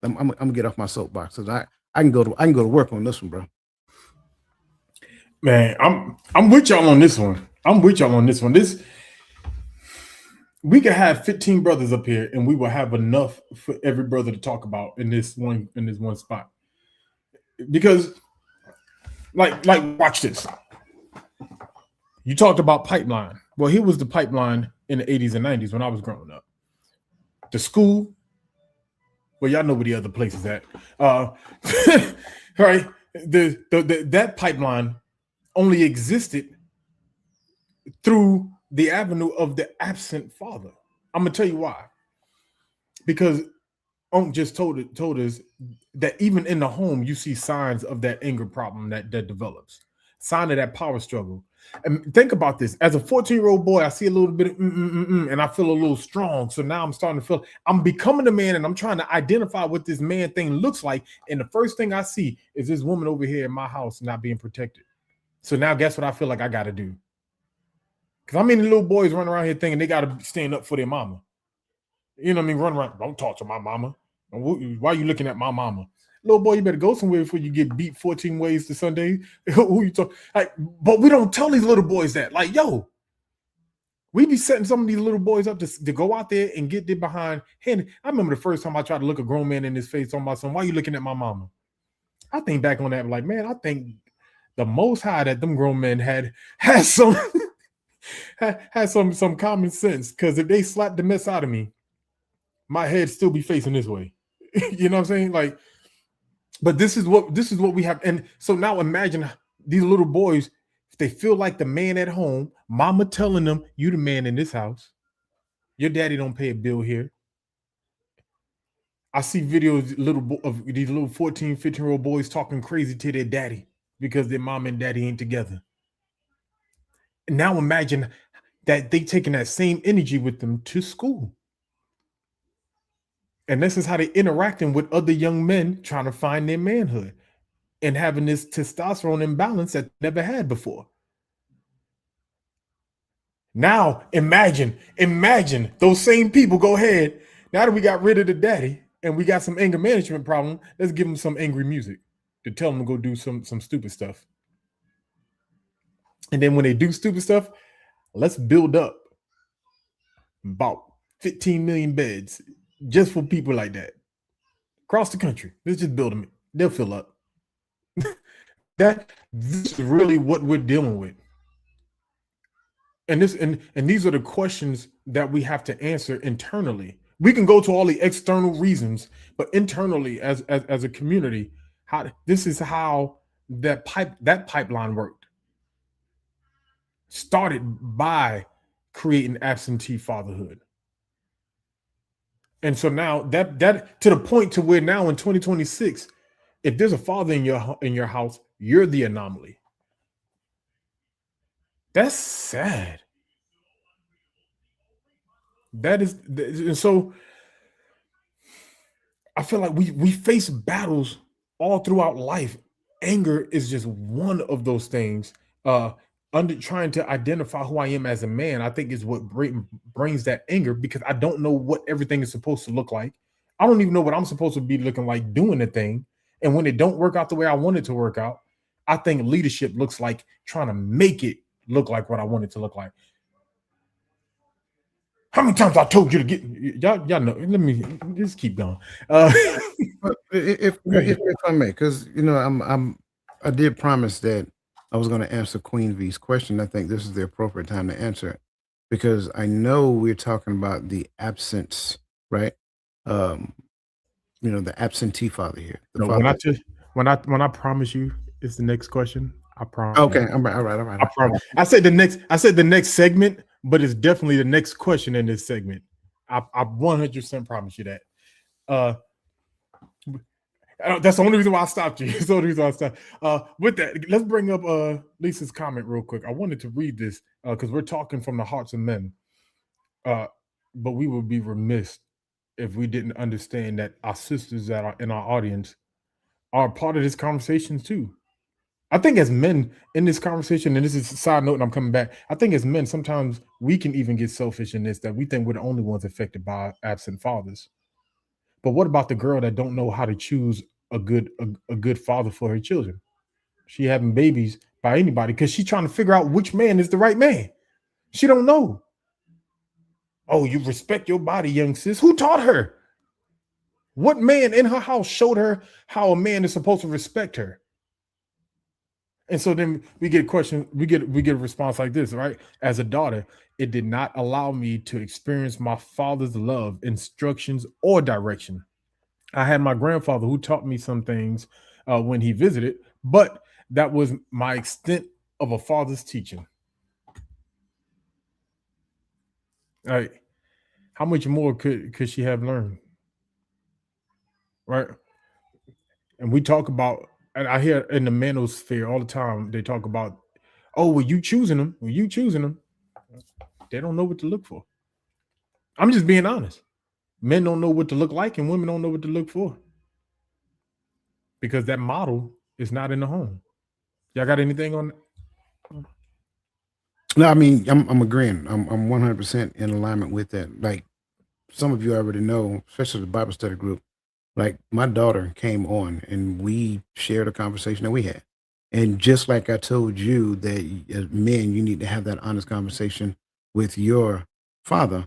I'm gonna get off my soapbox because I can go to work on this one, bro. Man, I'm with y'all on this one. We could have 15 brothers up here, and we will have enough for every brother to talk about in this one spot. Because, like, watch this. You talked about pipeline. Well, here was the pipeline in the 80s and 90s when I was growing up. The school, well, y'all know where the other place is at. Right? That pipeline only existed through the avenue of the absent father. I'm gonna tell you why. Because Unc just told us that even in the home, you see signs of that anger problem that develops, sign of that power struggle. And think about this. As a 14-year-old boy, I see a little bit of and I feel a little strong. So now I'm starting to feel I'm becoming a man, and I'm trying to identify what this man thing looks like. And the first thing I see is this woman over here in my house not being protected. So now guess what I feel like I got to do? Because how many little boys run around here thinking they got to stand up for their mama? You know what I mean? Run around, don't talk to my mama. Why are you looking at my mama? Little boy, you better go somewhere before you get beat 14 ways to Sunday. Who you talk? Like, but we don't tell these little boys that. Like, yo, we be setting some of these little boys up to go out there and get their behind hand. I remember the first time I tried to look a grown man in his face talking about something. Why are you looking at my mama? I think back on that, like, man, I think the Most High that them grown men had some had some common sense. Because if they slapped the mess out of me, my head still be facing this way. You know what I'm saying? Like, but this is what we have. And so now imagine these little boys, if they feel like the man at home, mama telling them, you the man in this house. Your daddy don't pay a bill here. I see videos of these little 14, 15-year-old boys talking crazy to their daddy because their mom and daddy ain't together. And now imagine that they taking that same energy with them to school. And this is how they're interacting with other young men trying to find their manhood and having this testosterone imbalance that they never had before. Now, imagine those same people go ahead. Now that we got rid of the daddy and we got some anger management problem, let's give them some angry music to tell them to go do some stupid stuff. And then when they do stupid stuff, let's build up about 15 million beds just for people like that across the country. Let's just build them. They'll fill up. This is really what we're dealing with. And these are the questions that we have to answer internally. We can go to all the external reasons, but internally, as a community, this is how that pipeline worked. Started by creating absentee fatherhood. And so now that to the point to where now in 2026, if there's a father in your house, you're the anomaly. That's sad. That is, and so I feel like we face battles all throughout life. Anger is just one of those things. Under trying to identify who I am as a man, I think is what brings that anger, because I don't know what everything is supposed to look like. I don't even know what I'm supposed to be looking like doing the thing. And when it don't work out the way I want it to work out, I think leadership looks like trying to make it look like what I want it to look like. How many times I told you to get y'all know? Let me just keep going. If I may, because I did promise that I was going to answer Queen V's question. I think this is the appropriate time to answer it, because I know we're talking about the absence, right? The absentee father here. No, father. when I promise you it's the next question, I promise. Okay, all right. I promise. I said the next segment, but it's definitely the next question in this segment. I 100% promise you that. That's the only reason why I stopped you. That's the only reason why I stopped. With that, let's bring up Lisa's comment real quick. I wanted to read this because we're talking from the hearts of men. But we would be remiss if we didn't understand that our sisters that are in our audience are part of this conversation too. I think as men in this conversation, and this is a side note, and I'm coming back, I think as men, sometimes we can even get selfish in this, that we think we're the only ones affected by absent fathers. But what about the girl that don't know how to choose a good father for her children? She having babies by anybody because she's trying to figure out which man is the right man. She don't know. Oh, you respect your body, young sis. Who taught her? What man in her house showed her how a man is supposed to respect her? And so then we get a question, we get a response like this, right? As a daughter, it did not allow me to experience my father's love, instructions, or direction. I had my grandfather who taught me some things when he visited, but that was my extent of a father's teaching. All right. How much more could she have learned? Right. And we talk about, and I hear in the manosphere all the time, they talk about, oh, were you choosing them? Were you choosing them? They don't know what to look for. I'm just being honest. Men don't know what to look like, and women don't know what to look for, because that model is not in the home. Y'all got anything on that? No, I mean, I'm agreeing. I'm 100% in alignment with that. Like some of you already know, especially the Bible study group, like my daughter came on and we shared a conversation that we had. And just like I told you that as men, you need to have that honest conversation with your father,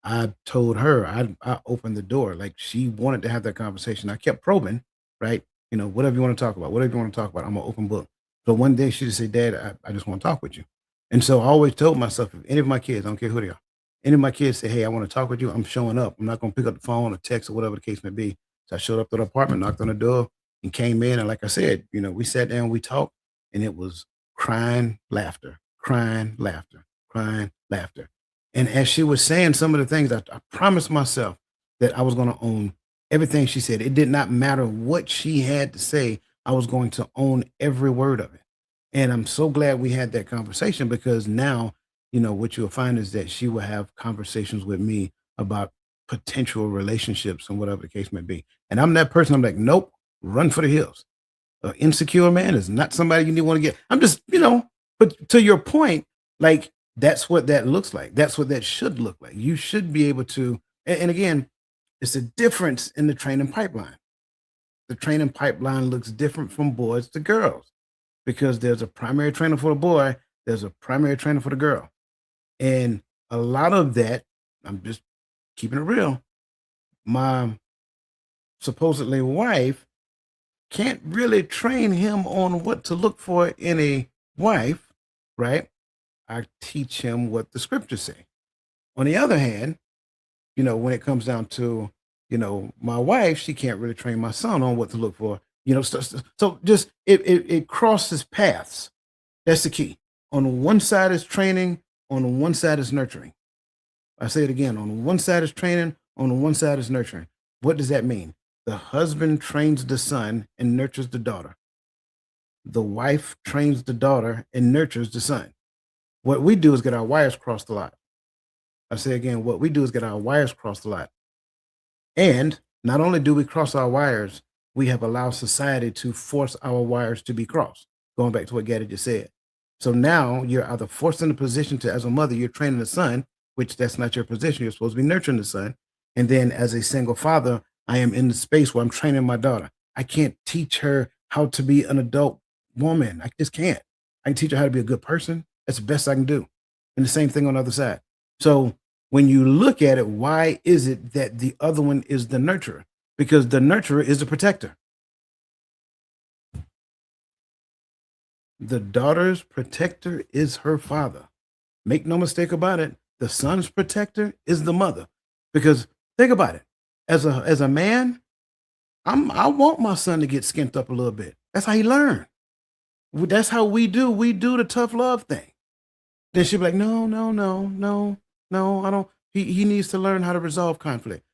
I told her, I opened the door. Like she wanted to have that conversation. I kept probing, right? Whatever you want to talk about, I'm an open book. So one day she just said, Dad, I just want to talk with you. And so I always told myself, if any of my kids, I don't care who they are, any of my kids say, hey, I want to talk with you, I'm showing up. I'm not going to pick up the phone or text or whatever the case may be. So I showed up to the apartment, knocked on the door, and came in. And like I said, we sat down, we talked, and it was crying, laughter, crying, laughter, crying, laughter. And as she was saying some of the things, I promised myself that I was going to own everything she said. It did not matter what she had to say. I was going to own every word of it. And I'm so glad we had that conversation, because now, what you'll find is that she will have conversations with me about potential relationships and whatever the case may be. And I'm that person. I'm like, nope, run for the hills. An insecure man is not somebody you need to want to get. I'm just, but to your point, like, that's what that looks like. That's what that should look like. You should be able to, and again, it's a difference in the training pipeline. The training pipeline looks different from boys to girls, because there's a primary trainer for a boy there's a primary trainer for the girl. And a lot of that, I'm just keeping it real, my supposedly wife can't really train him on what to look for in a wife, right? I teach him what the scriptures say. On the other hand, when it comes down to, my wife, she can't really train my son on what to look for, so just it crosses paths. That's the key. On one side is training, on one side is nurturing. I say it again, on one side is training, on one side is nurturing. What does that mean? The husband trains the son and nurtures the daughter. The wife trains the daughter and nurtures the son. What we do is get our wires crossed a lot. I say again, what we do is get our wires crossed a lot. And not only do we cross our wires, we have allowed society to force our wires to be crossed. Going back to what Gaddy just said. So now you're either forced in a position to, as a mother, you're training the son, which that's not your position. You're supposed to be nurturing the son. And then as a single father, I am in the space where I'm training my daughter. I can't teach her how to be an adult woman. I just can't. I can teach her how to be a good person. That's the best I can do. And the same thing on the other side. So when you look at it, why is it that the other one is the nurturer? Because the nurturer is the protector. The daughter's protector is her father. Make no mistake about it. The son's protector is the mother. Because think about it. As a man, I want my son to get skinned up a little bit. That's how he learn. That's how we do. We do the tough love thing. Then she'll be like, no, I don't. He needs to learn how to resolve conflict.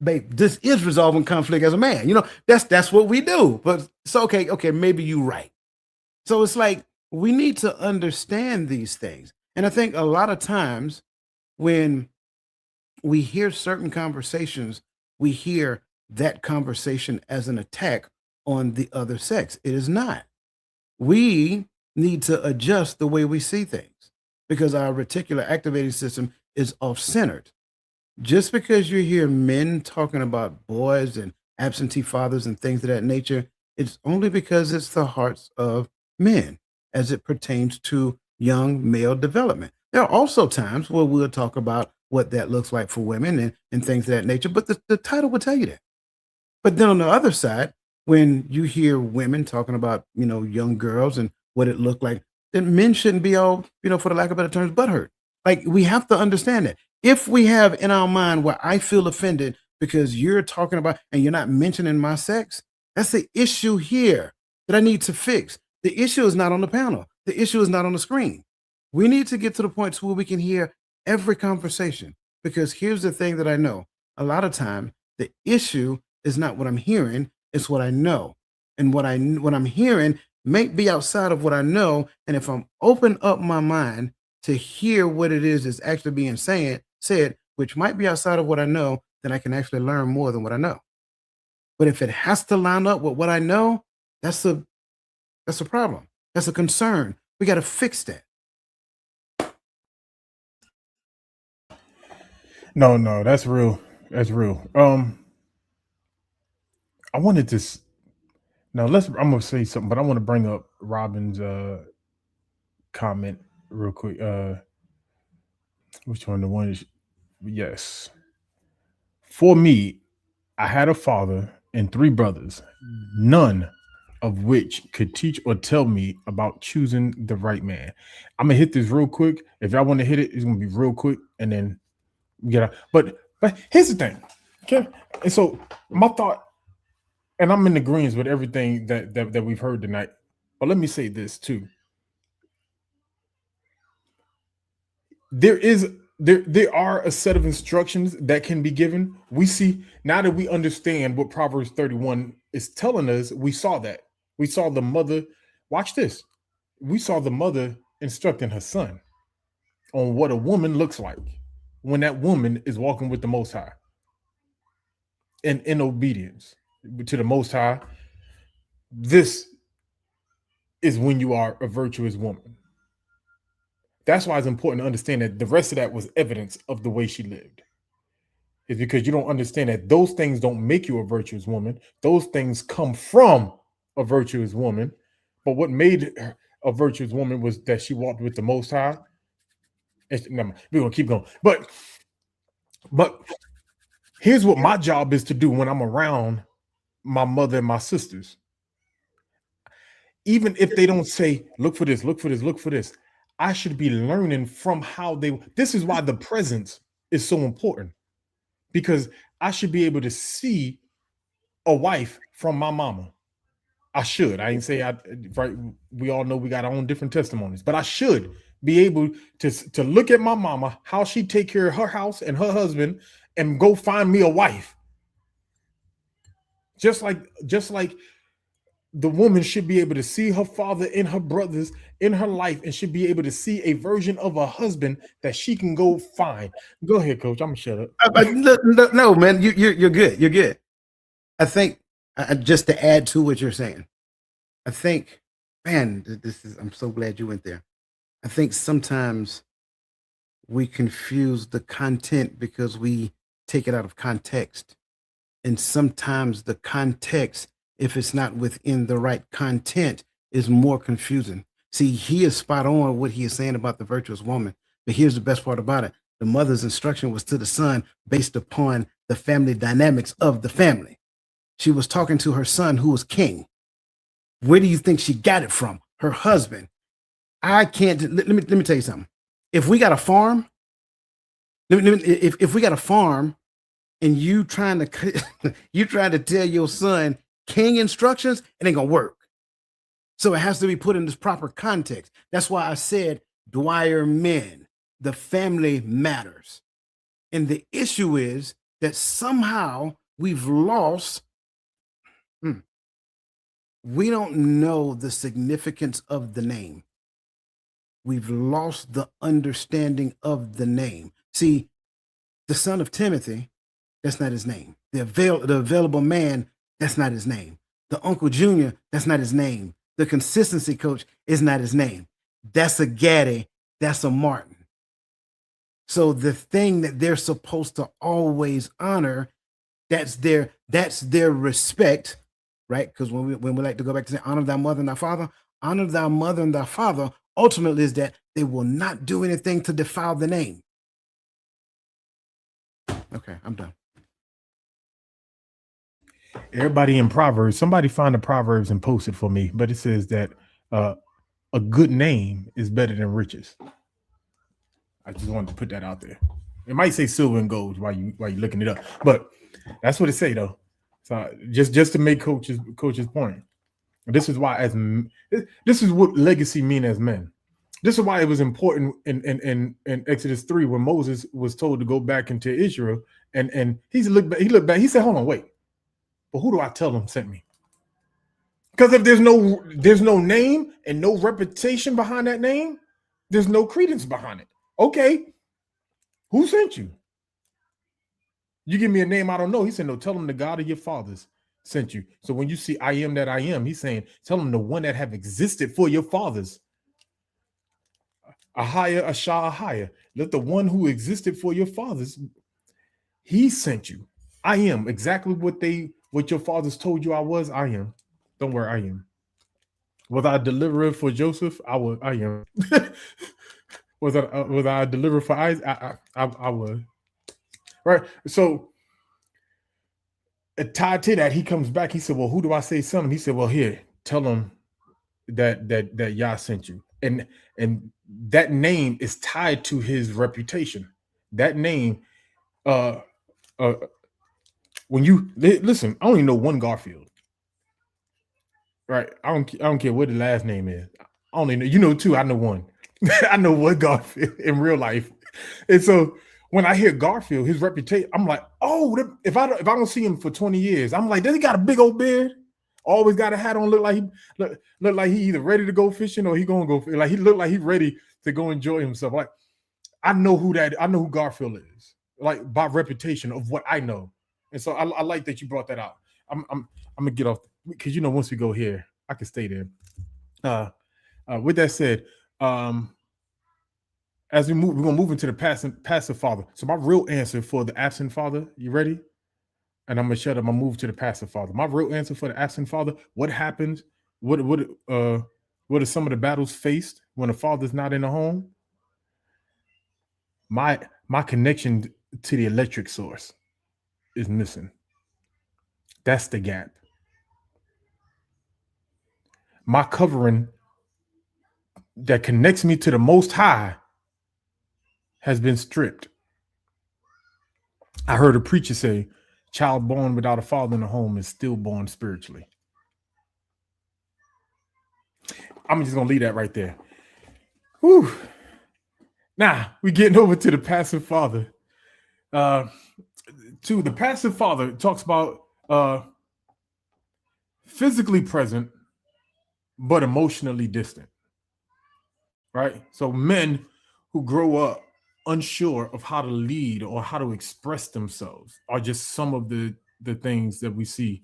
Babe, this is resolving conflict as a man. That's what we do. But it's okay, maybe you're right. So it's like we need to understand these things. And I think a lot of times when we hear certain conversations, we hear that conversation as an attack on the other sex. It is not. We need to adjust the way we see things because our reticular activating system is off-centered. Just because you hear men talking about boys and absentee fathers and things of that nature, it's only because it's the hearts of men as it pertains to young male development. There are also times where we'll talk about what that looks like for women and things of that nature, but the title will tell you that. But then on the other side, when you hear women talking about, young girls and what it looked like, then men shouldn't be all, for the lack of better terms, butthurt. Like we have to understand that. If we have in our mind where I feel offended because you're talking about and you're not mentioning my sex, that's the issue here that I need to fix. The issue is not on the panel. The issue is not on the screen. We need to get to the point where we can hear every conversation because here's the thing that I know. A lot of time, the issue is not what I'm hearing, it's what I know. And what I'm hearing may be outside of what I know. And if I'm open up my mind to hear what it is that's actually being said, which might be outside of what I know, then I can actually learn more than what I know. But if it has to line up with what I know, that's a problem. That's a concern. We got to fix that. No, that's real. That's real. I wanted to now I'm gonna say something, but I want to bring up Robin's comment real quick. Which one? The one is yes. For me, I had a father and 3 brothers, none of which could teach or tell me about choosing the right man. I'm gonna hit this real quick. If y'all want to hit it, it's gonna be real quick, and then get out. But here's the thing, okay? And so my thought, and I'm in agreement with everything that we've heard tonight. But let me say this too. There are a set of instructions that can be given. We see now that we understand what Proverbs 31 is telling us. We saw that. We saw the mother. Watch this. We saw the mother instructing her son on what a woman looks like when that woman is walking with the Most High and in obedience to the Most High. This is when you are a virtuous woman. That's why it's important to understand that the rest of that was evidence of the way she lived. It's because you don't understand that those things don't make you a virtuous woman. Those things come from a virtuous woman. But what made a virtuous woman was that she walked with the Most High. Never mind, we're gonna keep going. But here's what my job is to do when I'm around my mother and my sisters. Even if they don't say, look for this, look for this, look for this, I should be learning from how they. This is why the presence is so important, because I should be able to see a wife from my mama. I should. I ain't say I. Right? We all know we got our own different testimonies, but I should be able to look at my mama, how she take care of her house and her husband, and go find me a wife. Just like the woman should be able to see her father and her brothers in her life, and should be able to see a version of a husband that she can go find. Go ahead, Coach. I'm gonna shut up. No, man, you're good. You're good. I think just to add to what you're saying, I think, man, I'm so glad you went there. I think sometimes we confuse the content because we take it out of context. And sometimes the context, if it's not within the right content, is more confusing. See, he is spot on what he is saying about the virtuous woman. But here's the best part about it. The mother's instruction was to the son based upon the family dynamics of the family. She was talking to her son who was king. Where do you think she got it from? Her husband. I can't, let me tell you something. If we got a farm, if we got a farm and you trying to tell your son king instructions, it ain't gonna work. So it has to be put in this proper context. That's why I said Dwyer men, the family matters. And the issue is that somehow we've lost, we don't know the significance of the name. We've lost the understanding of the name. See, the son of Timothy, that's not his name. The available man, that's not his name. The Uncle Junior, that's not his name. The consistency coach is not his name. That's a Gaddy, that's a Martin. So the thing that they're supposed to always honor, that's their respect, right? Because when we like to go back to say, honor thy mother and thy father, honor thy mother and thy father, ultimately is that they will not do anything to defile the name. Okay, I'm done. Everybody in Proverbs, somebody find the Proverbs and post it for me. But it says that a good name is better than riches. I just wanted to put that out there. It might say silver and gold while you looking it up, but that's what it say though. So just to make coach's point. This is why this is what legacy mean as men. This is why it was important in Exodus 3 when Moses was told to go back into Israel, and he looked back. He said, "Hold on, wait. But who do I tell them sent me?" Because if there's no name and no reputation behind that name, there's no credence behind it. Okay, who sent you? You give me a name I don't know. He said, no, tell them the God of your fathers sent you. So when you see I am that I am, he's saying, tell them the one that have existed for your fathers. Ahaya, Ashah, Ahaya. Let the one who existed for your fathers, he sent you. I am exactly what your fathers told you I was. I am. Don't worry, I am. Was I a deliverer for Joseph? I am. Was I a deliverer for Isaac? I was. Right. So tied to that, he comes back. He said, well, who do I say sent him? He said, well, here, tell them that Yah sent you. And that name is tied to his reputation. That name, when you listen, I only know one Garfield. Right. I don't care what the last name is. I only know, you know two, I know one. I know one Garfield in real life. And so when I hear Garfield, his reputation, I'm like, oh, if I don't see him for 20 years, I'm like, does he got a big old beard? Always got a hat on, look like he either ready to go fishing or he gonna go. Like he look like he ready to go enjoy himself. Like I know who Garfield is, like by reputation of what I know. And so I like that you brought that out. I'm gonna get off because once we go here, I can stay there. With that said, as we move, we're gonna move into the passive father. So my real answer for the absent father, you ready? And I'm gonna shut up. I move to the passive father. My real answer for the absent father: what happens? What What are some of the battles faced when a father's not in the home? My connection to the electric source is missing. That's the gap. My covering that connects me to the Most High has been stripped. I heard a preacher say, child born without a father in the home is stillborn spiritually. I'm just going to leave that right there. Whew. Now, we're getting over to the passive father. The passive father talks about physically present, but emotionally distant. Right? So men who grow up unsure of how to lead or how to express themselves are just some of the things that we see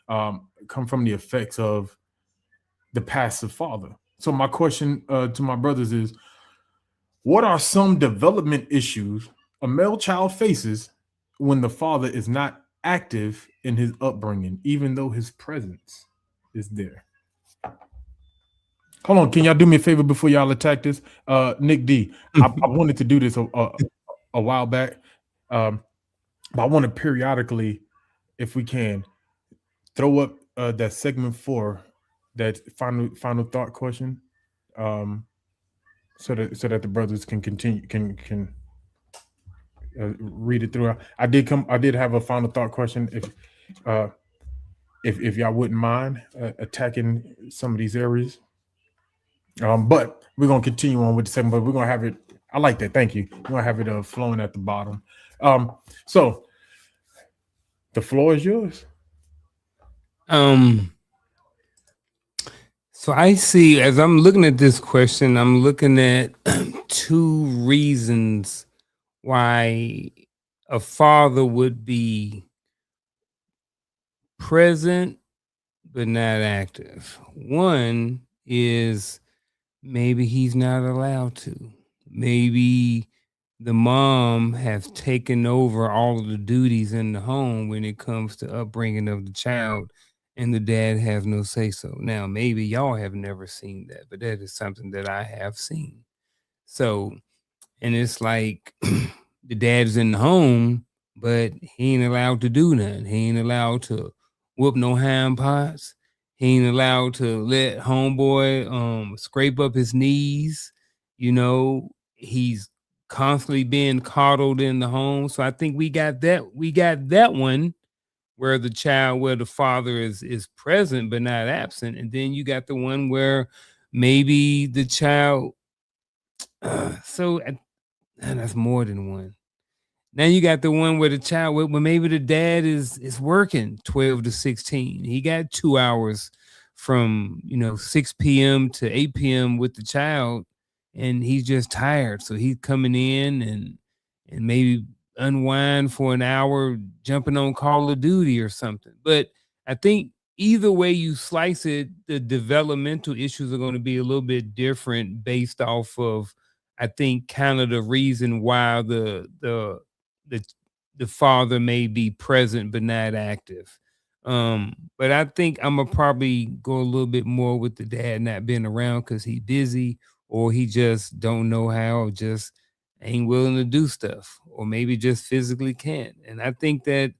come from the effects of the passive father. So my question to my brothers is, what are some development issues a male child faces when the father is not active in his upbringing, even though his presence is there? Hold on, can y'all do me a favor before y'all attack this? Nick D, I wanted to do this a while back, but I want to periodically, if we can, throw up that segment 4, that final thought question, so that the brothers can continue can read it through. I did have a final thought question. If y'all wouldn't mind attacking some of these areas. But we're gonna continue on with the segment, but we're gonna have it. I like that. Thank you. We're gonna have it flowing at the bottom. So the floor is yours. So I see, as I'm looking at this question, I'm looking at 2 reasons why a father would be present but not active. One is maybe he's not allowed to. Maybe the mom have taken over all of the duties in the home when it comes to upbringing of the child, and the dad has no say so. Now, maybe y'all have never seen that, but that is something that I have seen. So, and it's like the dad's in the home, but he ain't allowed to do nothing. He ain't allowed to whoop no ham pots. He ain't allowed to let homeboy scrape up his knees. You know, he's constantly being coddled in the home. So I think we got that one where the father is present but not absent. And then you got the one where maybe the child, and that's more than one. Now you got the one where the child, where maybe the dad is working 12 to 16. He got 2 hours from 6 p.m. to 8 p.m. with the child, and he's just tired. So he's coming in and maybe unwind for an hour, jumping on Call of Duty or something. But I think either way you slice it, the developmental issues are going to be a little bit different based off of, I think, kind of the reason why the father may be present but not active. But I think I'm gonna probably go a little bit more with the dad not being around because he's busy, or he just don't know how, or just ain't willing to do stuff, or maybe just physically can't. And I think that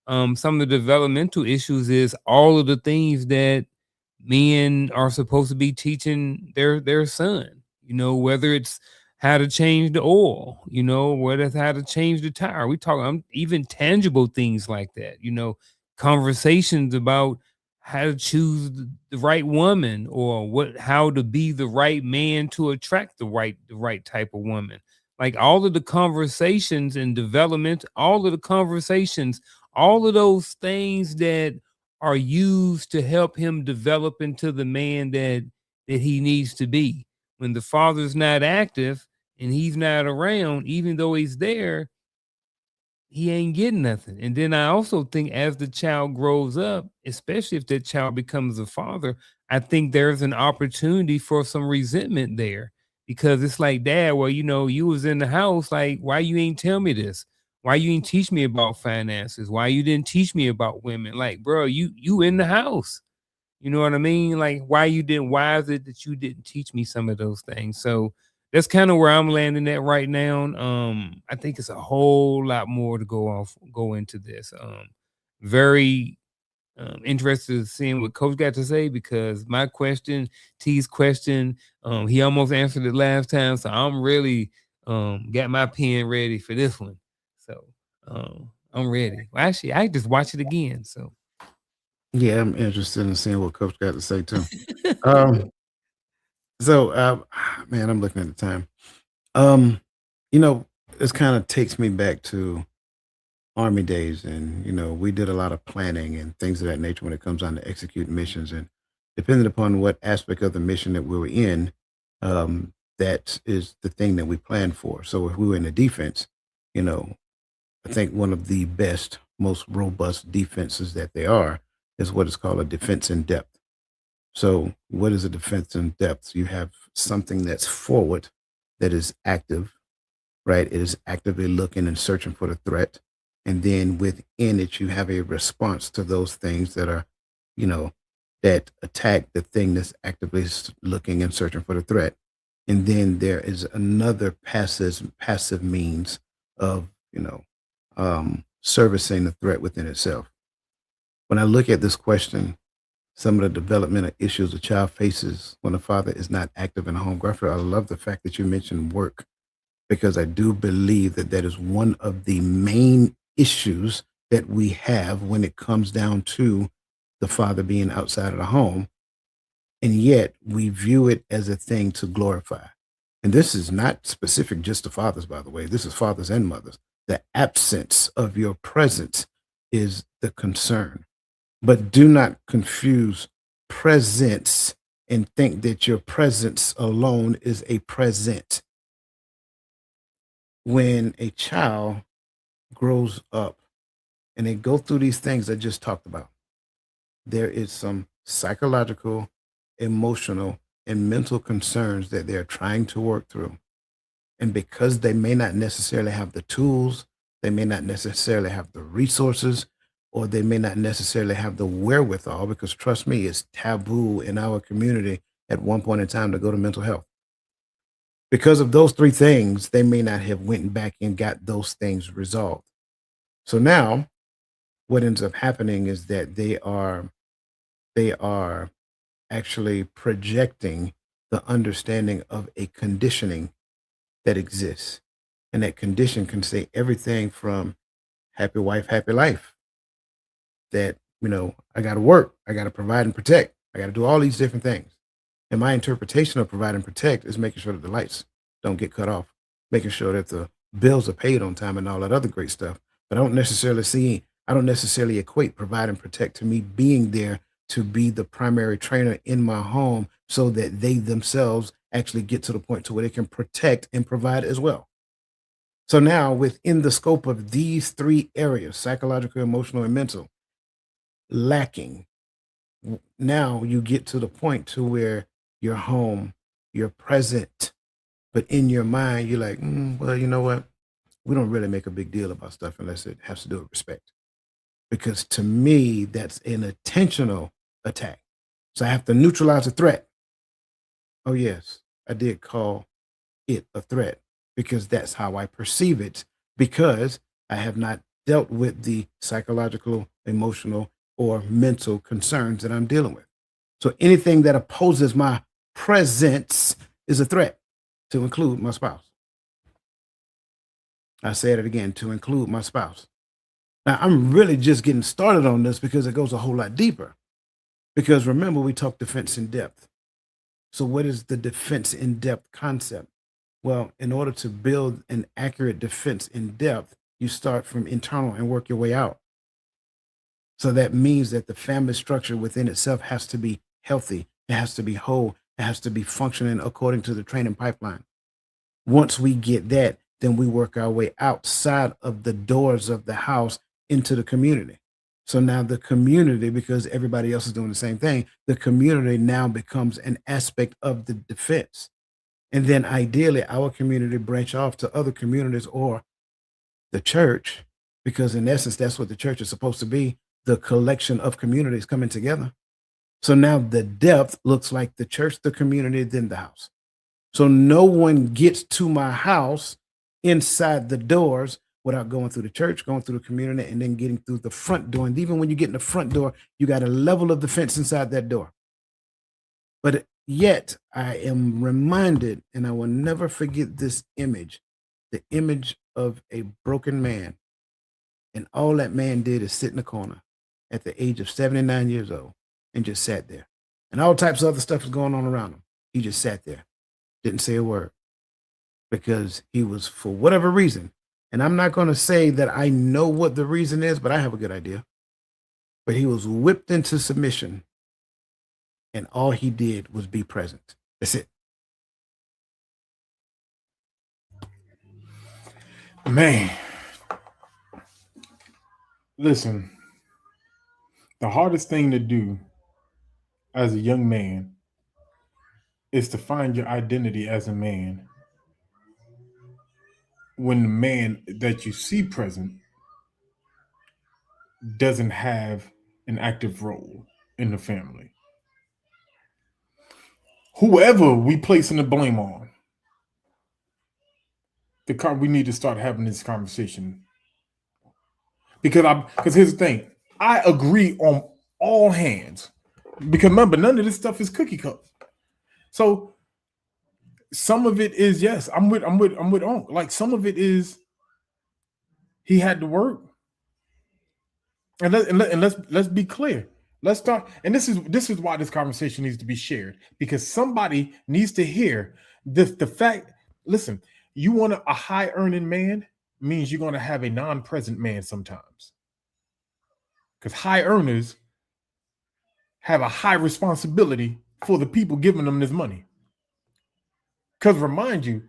some of the developmental issues is all of the things that men are supposed to be teaching their son, whether it's how to change the oil, whether it's how to change the tire. We talk even tangible things like that, conversations about how to choose the right woman, or how to be the right man to attract the right type of woman. Like all of the conversations and development, all of the conversations, all of those things that are used to help him develop into the man that he needs to be. When the father's not active and he's not around, even though he's there, he ain't getting nothing. And then I also think as the child grows up, especially if that child becomes a father, I think there's an opportunity for some resentment there, because it's like, Dad, well, you was in the house, like, why you ain't tell me this? Why you ain't teach me about finances? Why you didn't teach me about women? Like, bro, you in the house. You know what I mean? Like why is it that you didn't teach me some of those things? So that's kind of where I'm landing at right now. I think it's a whole lot more to go into this. Very interested in seeing what Coach got to say, because my question, T's question, he almost answered it last time. So I'm really got my pen ready for this one. So I'm ready. Well, actually, I just watch it again. So Yeah, I'm interested in seeing what Coach got to say too. Um, man, I'm looking at the time. You know, this kind of takes me back to Army days, and we did a lot of planning and things of that nature when it comes on to execute missions, and depending upon what aspect of the mission that we were in, that is the thing that we planned for. So if we were in the defense, you know, I think one of the best, most robust defenses that they are is what is called a defense in depth. So, what is a defense in depth? You have something that's forward, that is active, right? It is actively looking and searching for the threat. And then within it, you have a response to those things that are, you know, that attack the thing that's actively looking and searching for the threat. And then there is another passive means of, servicing the threat within itself. When I look at this question, some of the developmental issues a child faces when a father is not active in the home. Grapher, I love the fact that you mentioned work, because I do believe that that is one of the main issues that we have when it comes down to the father being outside of the home. And yet we view it as a thing to glorify. And this is not specific just to fathers, by the way. This is fathers and mothers. The absence of your presence is the concern. But do not confuse presence and think that your presence alone is a present. When a child grows up and they go through these things I just talked about, there is some psychological, emotional, and mental concerns that they're trying to work through. And because they may not necessarily have the tools, they may not necessarily have the resources, or they may not necessarily have the wherewithal, because trust me, it's taboo in our community at one point in time to go to mental health. Because of those three things, they may not have went back and got those things resolved. So now what ends up happening is that they are actually projecting the understanding of a conditioning that exists. And that condition can say everything from happy wife, happy life. That, I got to work, I got to provide and protect, I got to do all these different things. And my interpretation of provide and protect is making sure that the lights don't get cut off, making sure that the bills are paid on time and all that other great stuff. But I don't necessarily equate provide and protect to me being there to be the primary trainer in my home so that they themselves actually get to the point to where they can protect and provide as well. So now within the scope of these three areas, psychological, emotional, and mental, lacking, now you get to the point to where you're home, you're present, but in your mind, you're like, well, you know what? We don't really make a big deal about stuff unless it has to do with respect. Because to me, that's an intentional attack. So I have to neutralize a threat. Oh, yes, I did call it a threat because that's how I perceive it, because I have not dealt with the psychological, emotional, or mental concerns that I'm dealing with. So anything that opposes my presence is a threat, to include my spouse. I said it again, to include my spouse. Now, I'm really just getting started on this because it goes a whole lot deeper. Because remember, we talked defense in depth. So what is the defense in depth concept? Well, in order to build an accurate defense in depth, you start from internal and work your way out. So that means that the family structure within itself has to be healthy. It has to be whole. It has to be functioning according to the training pipeline. Once we get that, then we work our way outside of the doors of the house into the community. So now the community, because everybody else is doing the same thing, the community now becomes an aspect of the defense. And then ideally, our community branch off to other communities or the church, because in essence, that's what the church is supposed to be, the collection of communities coming together. So now the depth looks like the church, the community, then the house. So no one gets to my house inside the doors without going through the church, going through the community, and then getting through the front door. And even when you get in the front door, you got a level of defense inside that door. But yet I am reminded, and I will never forget this image, the image of a broken man. And all that man did is sit in the corner at the age of 79 years old and just sat there. And all types of other stuff was going on around him. He just sat there, didn't say a word, because he was, for whatever reason, and I'm not going to say that I know what the reason is, but I have a good idea. But he was whipped into submission, and all he did was be present. That's it. Man, listen, the hardest thing to do as a young man is to find your identity as a man when the man that you see present doesn't have an active role in the family. Whoever we placing the blame on, we need to start having this conversation. Because here's the thing, I agree on all hands. Because remember, none of this stuff is cookie cutter. So some of it is, yes, I'm with Unc. Like some of it is he had to work. And let's be clear. Let's start. And this is why this conversation needs to be shared, because somebody needs to hear the fact. Listen, you want a high earning man means you're going to have a non-present man sometimes, because high earners have a high responsibility for the people giving them this money. Because remind you,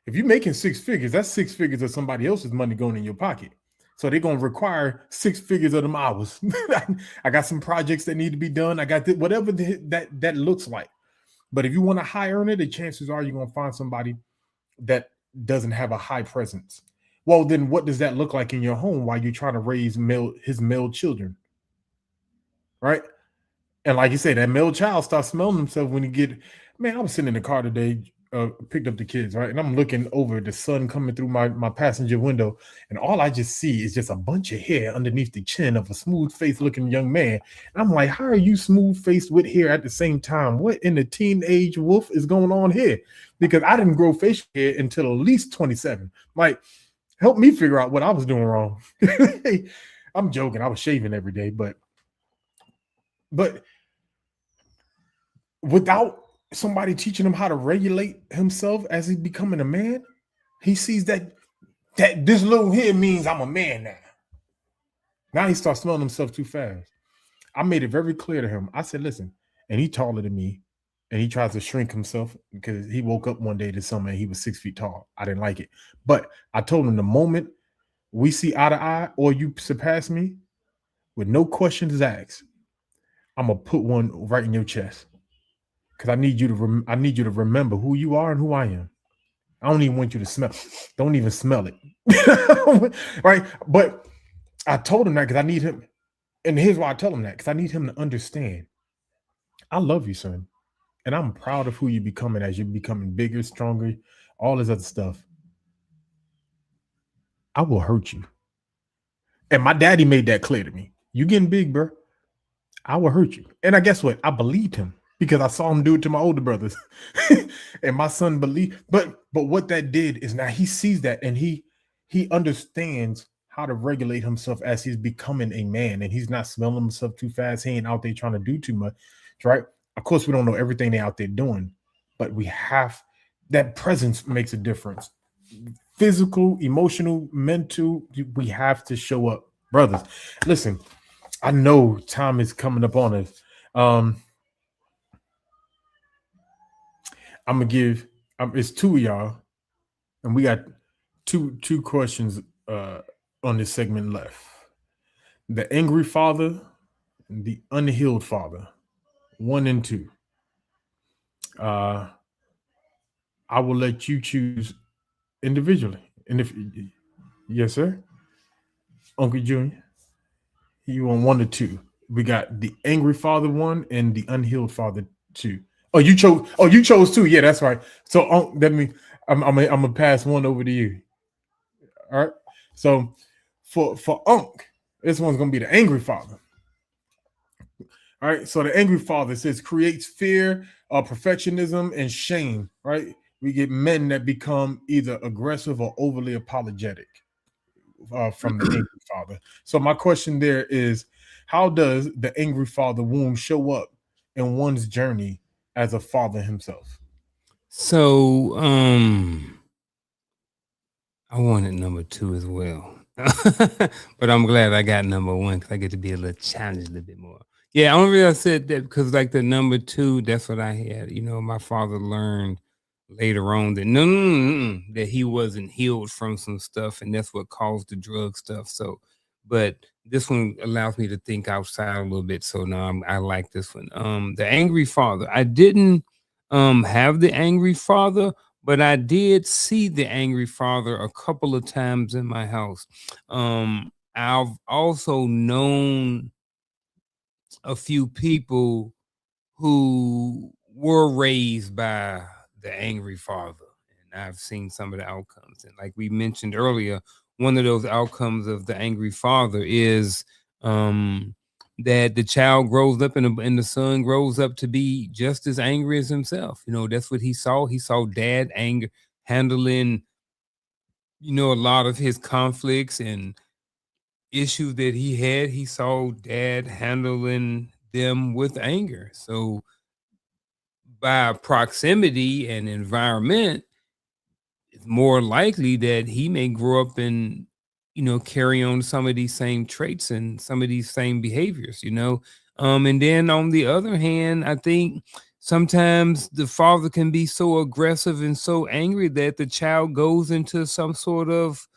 if you're making six figures, that's 6 figures of somebody else's money going in your pocket. So they're going to require 6 figures of them hours. I got some projects that need to be done. I got whatever that looks like. But if you want a high earner, the chances are you're going to find somebody that doesn't have a high presence. Well, then what does that look like in your home while you're trying to raise his male children? Right? And like you say, that male child starts smelling himself when he get, man, I was sitting in the car today, picked up the kids, right? And I'm looking over the sun coming through my passenger window, and all I just see is just a bunch of hair underneath the chin of a smooth-faced looking young man. And I'm like, how are you smooth-faced with hair at the same time? What in the teenage wolf is going on here? Because I didn't grow facial hair until at least 27. Like, help me figure out what I was doing wrong. I'm joking. I was shaving every day, but without somebody teaching him how to regulate himself as he's becoming a man, he sees that this little hair means I'm a man now. Now he starts smelling himself too fast. I made it very clear to him. I said, listen, and he taller than me, and he tries to shrink himself because he woke up one day this summer and he was 6 feet tall. I didn't like it. But I told him the moment we see eye to eye or you surpass me, with no questions asked, I'm going to put one right in your chest. Because I need you to remember who you are and who I am. I don't even want you to smell. Don't even smell it. Right? But I told him that because I need him. And here's why I tell him that. Because I need him to understand. I love you, son. And I'm proud of who you're becoming as you're becoming bigger, stronger, all this other stuff. I will hurt you. And my daddy made that clear to me. You getting big, bro. I will hurt you. And I guess what? I believed him. Because I saw him do it to my older brothers. And my son believed. But what that did is now he sees that and he understands how to regulate himself as he's becoming a man. And he's not smelling himself too fast. He ain't out there trying to do too much. Right? Of course, we don't know everything they're out there doing. But we have that presence makes a difference. Physical, emotional, mental, we have to show up. Brothers, listen, I know time is coming up on us. I'm gonna give it's two of y'all, and we got two questions on this segment left. The angry father and the unhealed father, 1 and 2. I will let you choose individually. And if yes, sir, Uncle Junior, you want 1 or 2. we got the angry father 1 and the unhealed father 2. Oh, you chose 2. Yeah, that's right. So that means I'm gonna pass 1 over to you. All right. So for Unc, this one's gonna be the angry father. All right. So the angry father says creates fear, perfectionism, and shame. Right. We get men that become either aggressive or overly apologetic from the angry father. So my question there is, how does the angry father wound show up in one's journey as a father himself? So I wanted number 2 as well. But I'm glad I got number 1 because I get to be a little challenged a little bit more. Yeah, only reason I said that because like the number 2, that's what I had. You know, my father learned later on that that he wasn't healed from some stuff, and that's what caused the drug stuff. So, but this one allows me to think outside a little bit. So now I like this one. The angry father. I didn't have the angry father, but I did see the angry father a couple of times in my house. I've also known a few people who were raised by the angry father, and I've seen some of the outcomes. And like we mentioned earlier, one of those outcomes of the angry father is that the child grows up and the son grows up to be just as angry as himself. You know, that's what he saw. He saw dad anger handling, you know, a lot of his conflicts and issues that he had. He saw dad handling them with anger. So by proximity and environment, it's more likely that he may grow up and, you know, carry on some of these same traits and some of these same behaviors, you know. And then on the other hand, I think sometimes the father can be so aggressive and so angry that the child goes into some sort of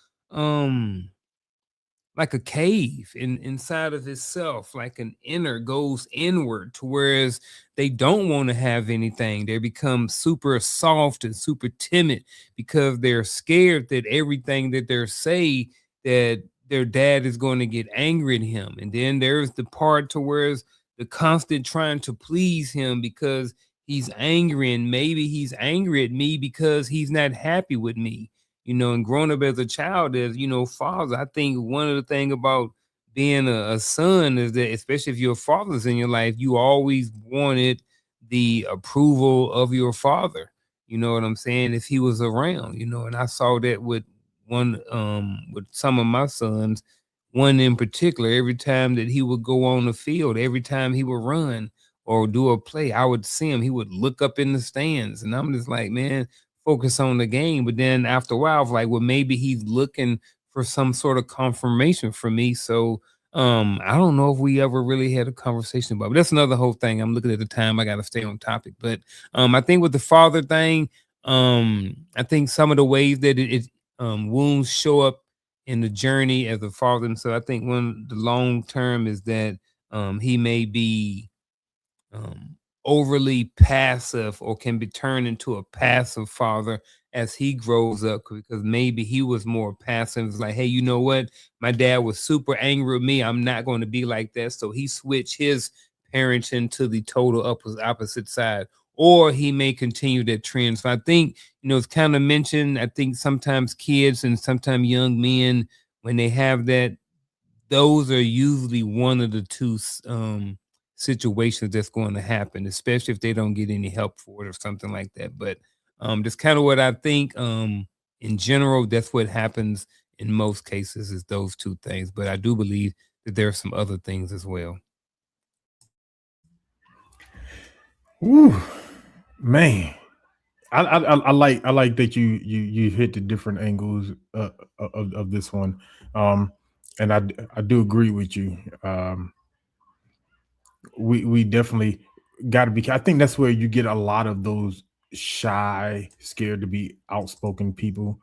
like a cave inside of itself, like an inner goes inward to whereas they don't want to have anything. They become super soft and super timid because they're scared that everything that they're say that their dad is going to get angry at him. And then there's the part to whereas the constant trying to please him because he's angry, and maybe he's angry at me because he's not happy with me, you know. And growing up as a child as, you know, father, I think one of the things about being a son is that, especially if your father's in your life, you always wanted the approval of your father. You know what I'm saying? If he was around, you know, and I saw that with with some of my sons, one in particular, every time that he would go on the field, every time he would run or do a play, I would see him, he would look up in the stands. And I'm just like, man, focus on the game. But then after a while, I was like, well, maybe he's looking for some sort of confirmation from me. So I don't know if we ever really had a conversation about it. But that's another whole thing. I'm looking at the time. I gotta stay on topic. But I think with the father thing, I think some of the ways that wounds show up in the journey as a father. And so I think one the long term is that he may be um, overly passive or can be turned into a passive father as he grows up because maybe he was more passive. It's like, hey, you know what? My dad was super angry with me. I'm not going to be like that. So he switched his parenting to the total opposite side. Or he may continue that trend. So I think, you know, it's kind of mentioned. I think sometimes kids and sometimes young men, when they have that, those are usually one of the two situations that's going to happen, especially if they don't get any help for it or something like that. But that's kind of what I think. In general, that's what happens in most cases is those two things. But I do believe that there are some other things as well. Ooh, man. I like that you hit the different angles of this one, and I do agree with you. We definitely got to be. I think that's where you get a lot of those shy, scared to be outspoken people.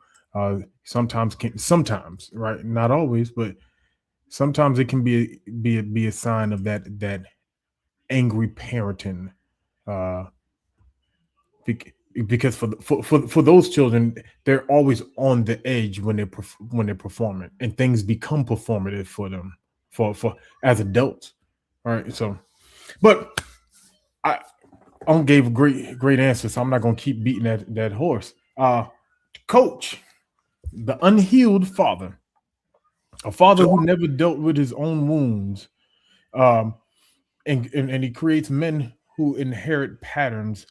Sometimes, right? Not always, but sometimes it can be a sign of that angry parenting. Uh, because for those children, they're always on the edge when they're performing, and things become performative for them for as adults. All right. So, but I gave a great answer, so I'm not gonna keep beating that horse. Coach, the unhealed father, a father who never dealt with his own wounds, and he creates men who inherit patterns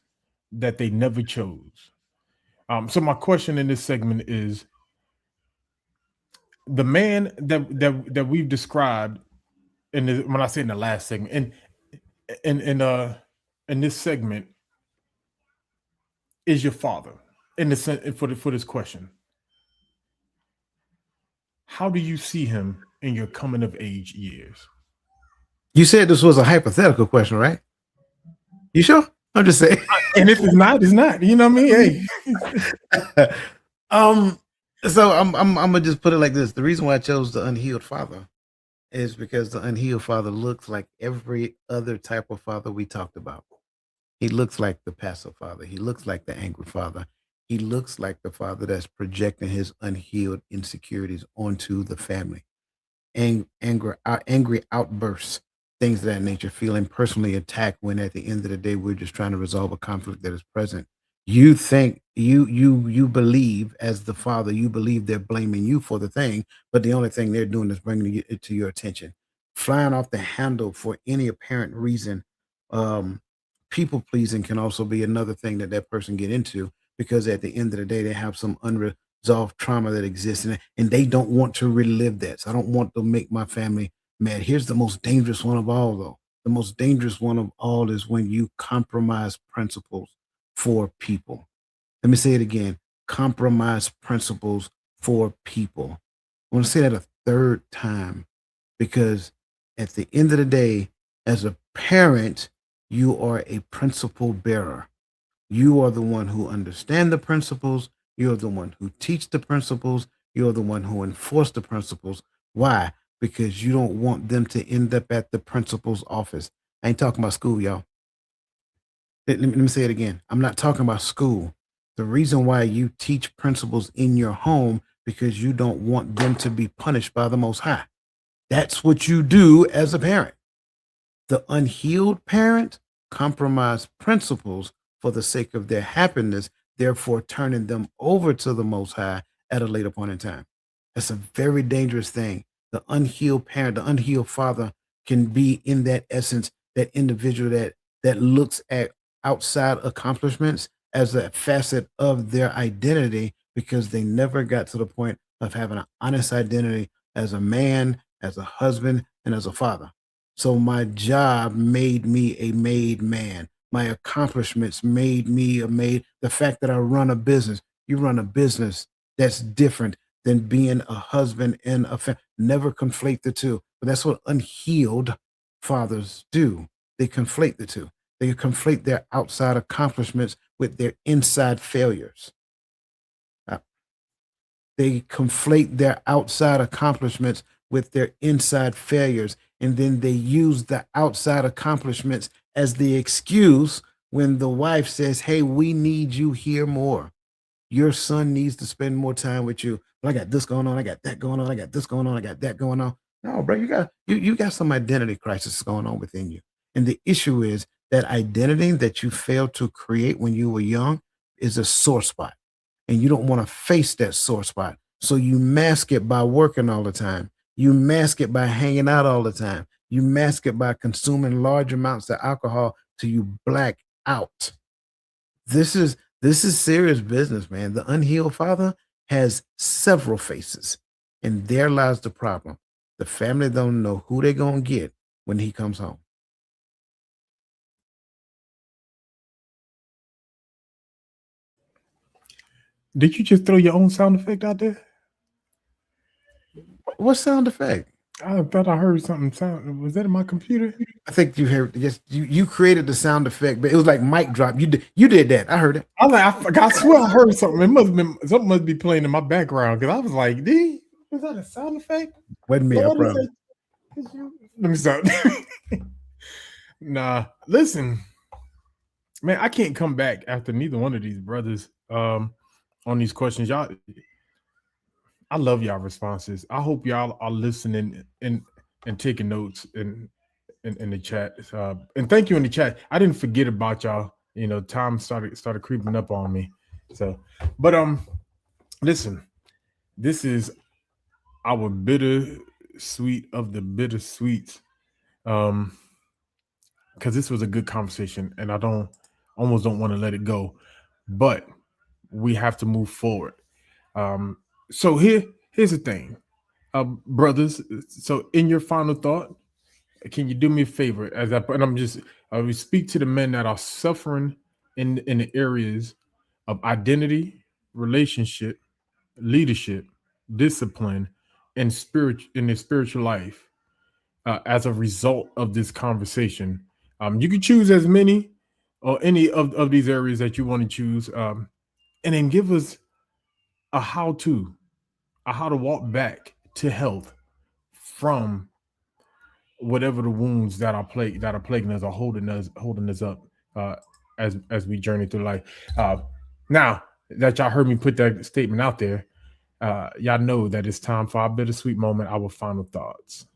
that they never chose. So my question in this segment is: the man that we've described when I say in the last segment, in this segment, is your father. In the for this question, how do you see him in your coming of age years? You said this was a hypothetical question, right? You sure? I'm just saying. And if it's not, it's not. You know what I mean? Hey. So I'm gonna just put it like this. The reason why I chose the unhealed father is because the unhealed father looks like every other type of father we talked about. He looks like the passive father. He looks like the angry father. He looks like the father that's projecting his unhealed insecurities onto the family. Angry outbursts, things of that nature, feeling personally attacked when at the end of the day we're just trying to resolve a conflict that is present. You think you believe as the father, you believe they're blaming you for the thing, but the only thing they're doing is bringing it to your attention. Flying off the handle for any apparent reason. Um, People pleasing can also be another thing that person get into because at the end of the day they have some unresolved trauma that exists and they don't want to relive that. So I don't want to make my family mad. Here's the most dangerous one of all, though. The most dangerous one of all is when you compromise principles for people. Let me say it again. Compromise principles for people. I want to say that a third time because at the end of the day, as a parent, you are a principle bearer. You are the one who understand the principles. You're the one who teach the principles. You're the one who enforce the principles. Why? Because you don't want them to end up at the principal's office. I ain't talking about school, y'all. Let me say it again. I'm not talking about school. The reason why you teach principles in your home because you don't want them to be punished by the Most High. That's what you do as a parent. The unhealed parent compromise principles for the sake of their happiness, therefore turning them over to the Most High at a later point in time. That's a very dangerous thing. The unhealed parent, the unhealed father can be in that essence, that individual that looks at outside accomplishments as a facet of their identity because they never got to the point of having an honest identity as a man, as a husband, and as a father. So my job made me a made man. My accomplishments made me a made. The fact that I run a business, you run a business that's different than being a husband and a family. Never conflate the two. But that's what unhealed fathers do. They conflate the two. They conflate their outside accomplishments with their inside failures. They conflate their outside accomplishments with their inside failures. And then they use the outside accomplishments as the excuse when the wife says, hey, we need you here more. Your son needs to spend more time with you. Well, I got this going on. I got that going on. I got this going on. I got that going on. No, bro, you got some identity crisis going on within you. And the issue is that identity that you failed to create when you were young is a sore spot. And you don't want to face that sore spot. So you mask it by working all the time. You mask it by hanging out all the time. You mask it by consuming large amounts of alcohol till you black out. This is serious business, man. The unhealed father has several faces, and there lies the problem. The family don't know who they're gonna get when he comes home. Did you just throw your own sound effect out there? What sound effect? I thought I heard something sound. Was that in my computer? I think you heard you created the sound effect, but it was like mic drop. You did that. I heard it. I was like, I swear I heard something. It must have been something must be playing in my background because I was like, "D, was that a sound effect?" Wasn't me, I promise. Let me stop. Nah, listen, man, I can't come back after neither one of these brothers on these questions. Y'all, I love y'all responses. I hope y'all are listening and taking notes and in the chat. And thank you in the chat. I didn't forget about y'all. You know, time started creeping up on me. So, but listen, this is our bitter sweet of the bittersweets. Because this was a good conversation, and I almost don't want to let it go, but we have to move forward. So here's the thing, brothers. So in your final thought, can you do me a favor I will speak to the men that are suffering in the areas of identity, relationship, leadership, discipline, and in their spiritual life as a result of this conversation. You can choose as many or any of these areas that you want to choose, and then give us a how to walk back to health from whatever the wounds that are plaguing us or holding us up as we journey through life. Now that y'all heard me put that statement out there, y'all know that it's time for our bittersweet moment, our final thoughts.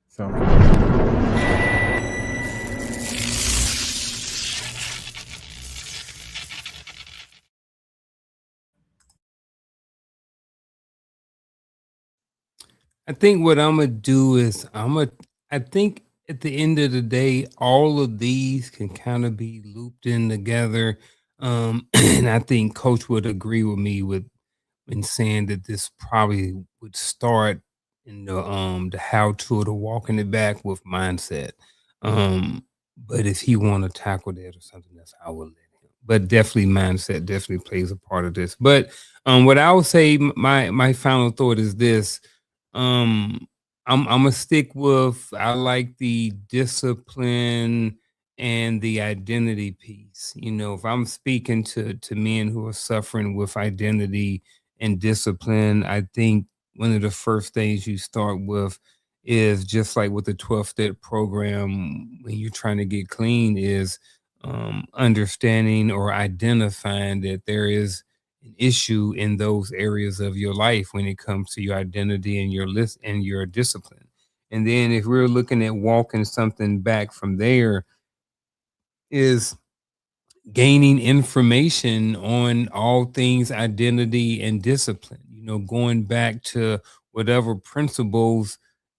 So I think what I'm gonna do is I think at the end of the day, all of these can kind of be looped in together. And I think Coach would agree with me in saying that this probably would start in the how to the walking it back with mindset. But if he want to tackle that or something, that's how I will let him. But definitely mindset definitely plays a part of this. But what I would say, my final thought is this. um I'm gonna stick with, I like the discipline and the identity piece. You know, if I'm speaking to men who are suffering with identity and discipline, I think one of the first things you start with is just like with the 12 step program when you're trying to get clean is understanding or identifying that there is an issue in those areas of your life when it comes to your identity and your list and your discipline. And then if we're looking at walking something back from there, is gaining information on all things identity and discipline, you know, going back to whatever principles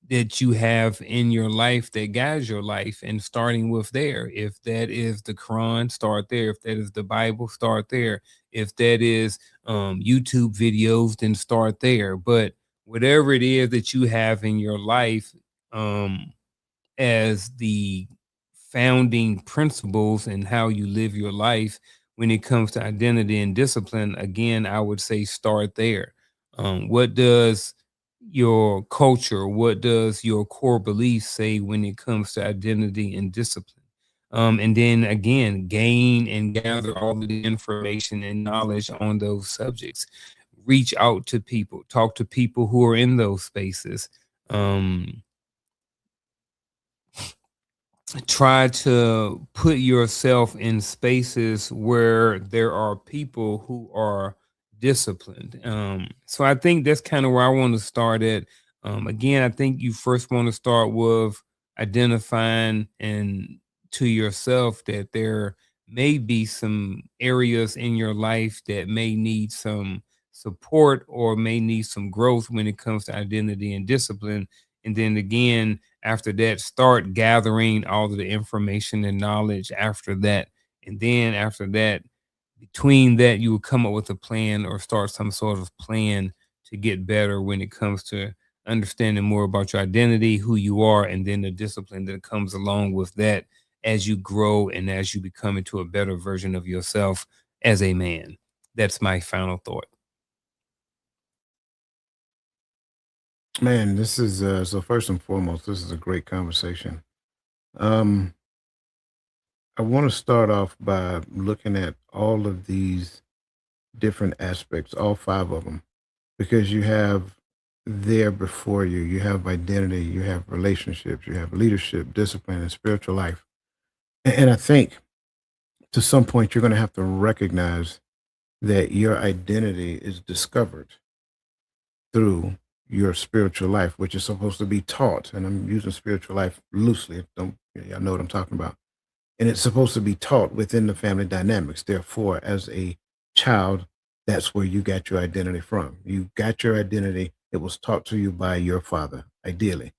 that you have in your life that guides your life and starting with there. If that is the Quran, start there. If that is the Bible, start there. If that is YouTube videos, then start there. But whatever it is that you have in your life, as the founding principles and how you live your life when it comes to identity and discipline, again, I would say start there. What does your culture, what does your core beliefs say when it comes to identity and discipline? And then again, gain and gather all of the information and knowledge on those subjects. Reach out to people, talk to people who are in those spaces. Try to put yourself in spaces where there are people who are disciplined. So I think that's kind of where I want to start at. Again, I think you first want to start with identifying and to yourself that there may be some areas in your life that may need some support or may need some growth when it comes to identity and discipline. And then again, after that, start gathering all of the information and knowledge after that. And then after that, between that, you will come up with a plan or start some sort of plan to get better when it comes to understanding more about your identity, who you are, and then the discipline that comes along with that as you grow and as you become into a better version of yourself as a man. That's my final thought. Man, this is so first and foremost, this is a great conversation. I want to start off by looking at all of these different aspects, all five of them, because you have there before you, you have identity, you have relationships, you have leadership, discipline, and spiritual life. And I think to some point you're going to have to recognize that your identity is discovered through your spiritual life, which is supposed to be taught. And I'm using spiritual life loosely. Don't Y'all know what I'm talking about. And it's supposed to be taught within the family dynamics. Therefore, as a child, that's where you got your identity from. You got your identity. It was taught to you by your father, ideally.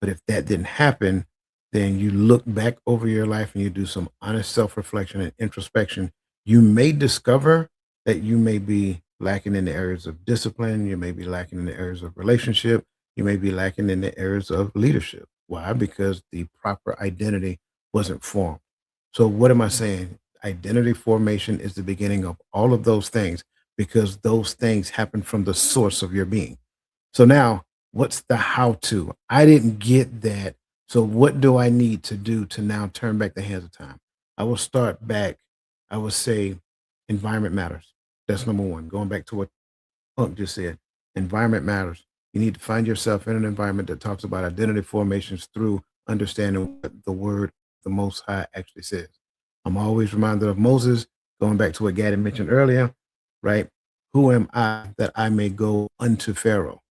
But if that didn't happen, then you look back over your life and you do some honest self-reflection and introspection. You may discover that you may be lacking in the areas of discipline. You may be lacking in the areas of relationship. You may be lacking in the areas of leadership. Why? Because the proper identity wasn't formed. So what am I saying? Identity formation is the beginning of all of those things because those things happen from the source of your being. So now, what's the how to? I didn't get that. So what do I need to do to now turn back the hands of time? I will start back. I would say environment matters. That's number one. Going back to what Punk just said, environment matters. You need to find yourself in an environment that talks about identity formations through understanding what the word the Most High actually says. I'm always reminded of Moses, going back to what Gaddy mentioned earlier, right? Who am I that I may go unto Pharaoh?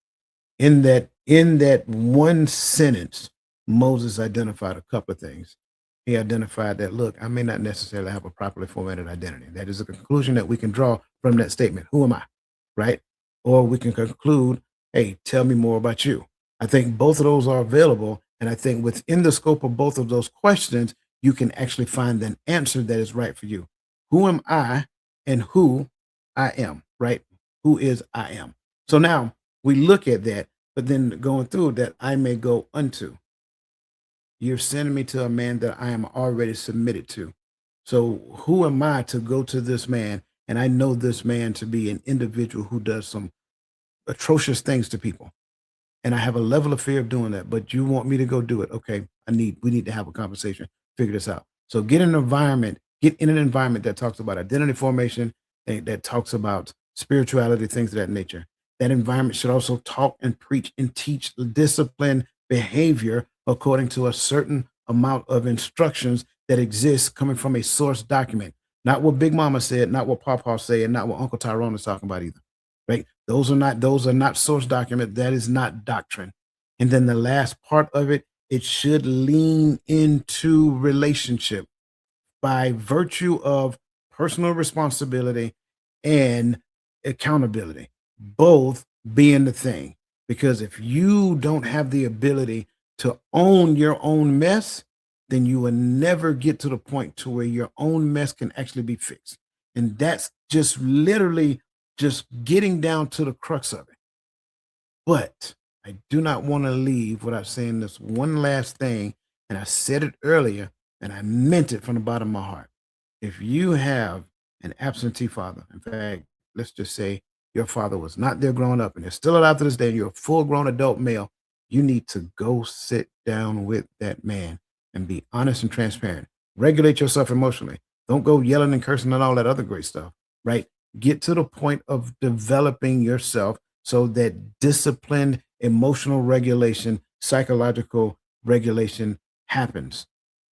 In that one sentence, Moses identified a couple of things. He identified that, look, I may not necessarily have a properly formatted identity. That is a conclusion that we can draw from that statement. Who am I? Right? Or we can conclude, hey, tell me more about you. I think both of those are available. And I think within the scope of both of those questions, you can actually find an answer that is right for you. Who am I and who I am, right? Who is I am. So now we look at that, but then going through that, I may go unto. You're sending me to a man that I am already submitted to. So who am I to go to this man? And I know this man to be an individual who does some atrocious things to people. And I have a level of fear of doing that, but you want me to go do it. Okay, we need to have a conversation, figure this out. So get in an environment that talks about identity formation, that talks about spirituality, things of that nature. That environment should also talk and preach and teach discipline behavior according to a certain amount of instructions that exists coming from a source document. Not what Big Mama said, not what Papa said, and not what Uncle Tyrone is talking about either. Right? Those are not source document. That is not doctrine. And then the last part of it, it should lean into relationship by virtue of personal responsibility and accountability, both being the thing. Because if you don't have the ability to own your own mess, then you will never get to the point to where your own mess can actually be fixed. And that's just literally just getting down to the crux of it. But I do not want to leave without saying this one last thing. And I said it earlier, and I meant it from the bottom of my heart. If you have an absentee father, in fact, let's just say your father was not there growing up and they're still alive to this day, and you're a full-grown adult male, you need to go sit down with that man and be honest and transparent. Regulate yourself emotionally. Don't go yelling and cursing and all that other great stuff, right? Get to the point of developing yourself so that disciplined emotional regulation, psychological regulation happens.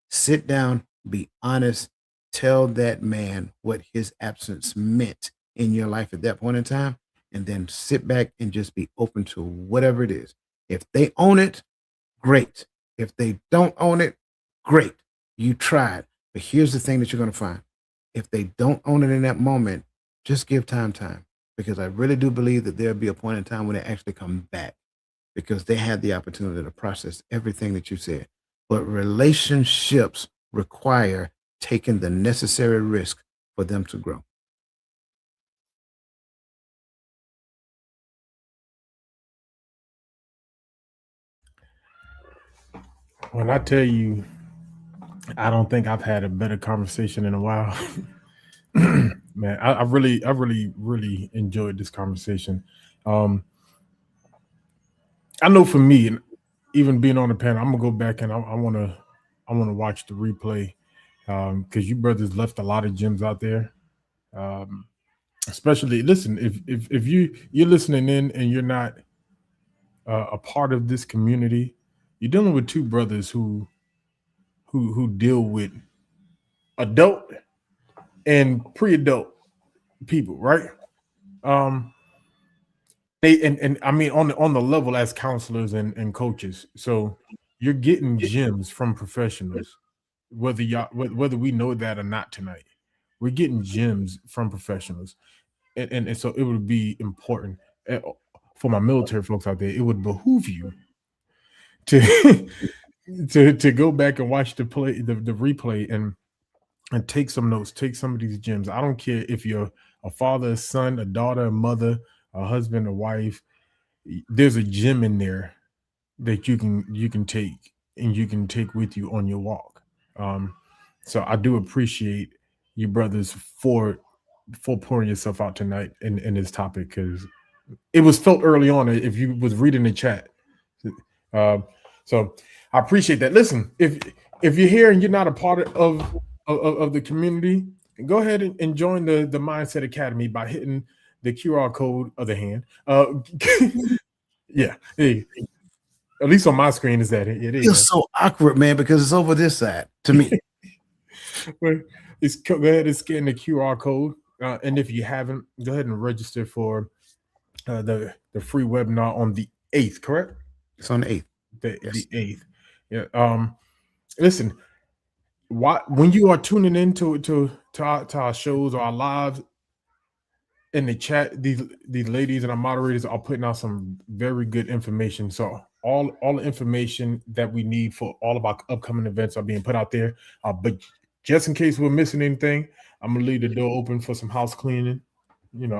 Sit down, be honest, tell that man what his absence meant in your life at that point in time, and then sit back and just be open to whatever it is. If they own it, great. If they don't own it, great. You tried. But here's the thing that you're going to find. If they don't own it in that moment, just give time, because I really do believe that there'll be a point in time when they actually come back because they had the opportunity to process everything that you said. But relationships require taking the necessary risk for them to grow. When I tell you, I don't think I've had a better conversation in a while. Man, I really enjoyed this conversation. I know for me, and even being on the panel, I'm gonna go back and I wanna watch the replay because you brothers left a lot of gems out there. Especially, listen, if you're listening in and you're not a part of this community, you're dealing with two brothers who deal with adult and pre-adult people, right? They and I mean on the level as counselors and coaches. So you're getting gems from professionals, whether we know that or not tonight. We're getting gems from professionals, and so it would be important for my military folks out there. It would behoove you to to go back and watch the replay and take some notes, take some of these gems. I don't care if you're a father, a son, a daughter, a mother, a husband, a wife. There's a gem in there that you can take and you can take with you on your walk. So I do appreciate you brothers for pouring yourself out tonight in this topic, because it was felt early on if you was reading the chat. So I appreciate that. Listen, if you're here and you're not a part of the community, go ahead and join the Mindset Academy by hitting the QR code of the hand. Yeah, hey, at least on my screen is that it is. It's so awkward, man, because it's over this side to me. Go ahead and scan the QR code, and if you haven't, go ahead and register for the free webinar on the 8th. Correct? It's on the 8th. The 8th. Yeah. Listen, when you are tuning into our shows or our lives, in the chat, these ladies and our moderators are putting out some very good information. So all the information that we need for all of our upcoming events are being put out there. But just in case we're missing anything, I'm gonna leave the door open for some house cleaning,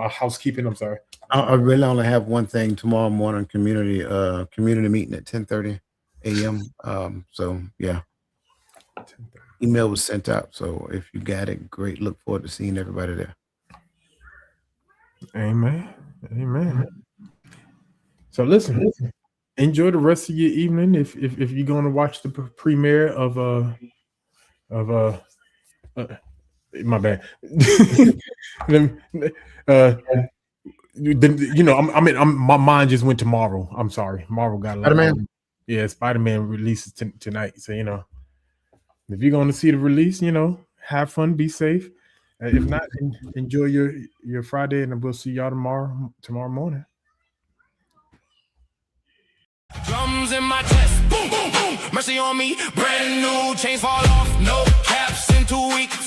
housekeeping. I'm sorry. I really only have one thing tomorrow morning, community meeting at 10:30 a.m. So yeah, email was sent out. So if you got it, great. Look forward to seeing everybody there. Amen. So listen, enjoy the rest of your evening. If you're going to watch the premiere of my bad. My mind just went to Marvel. I'm sorry, Marvel got a lot. Spider-Man? Yeah, Spider-Man releases tonight. So if you're going to see the release, have fun, be safe. If not, enjoy your Friday, and we'll see y'all tomorrow morning. Drums in my chest, boom, boom, boom. Mercy on me, brand new chains fall off, no caps in 2 weeks.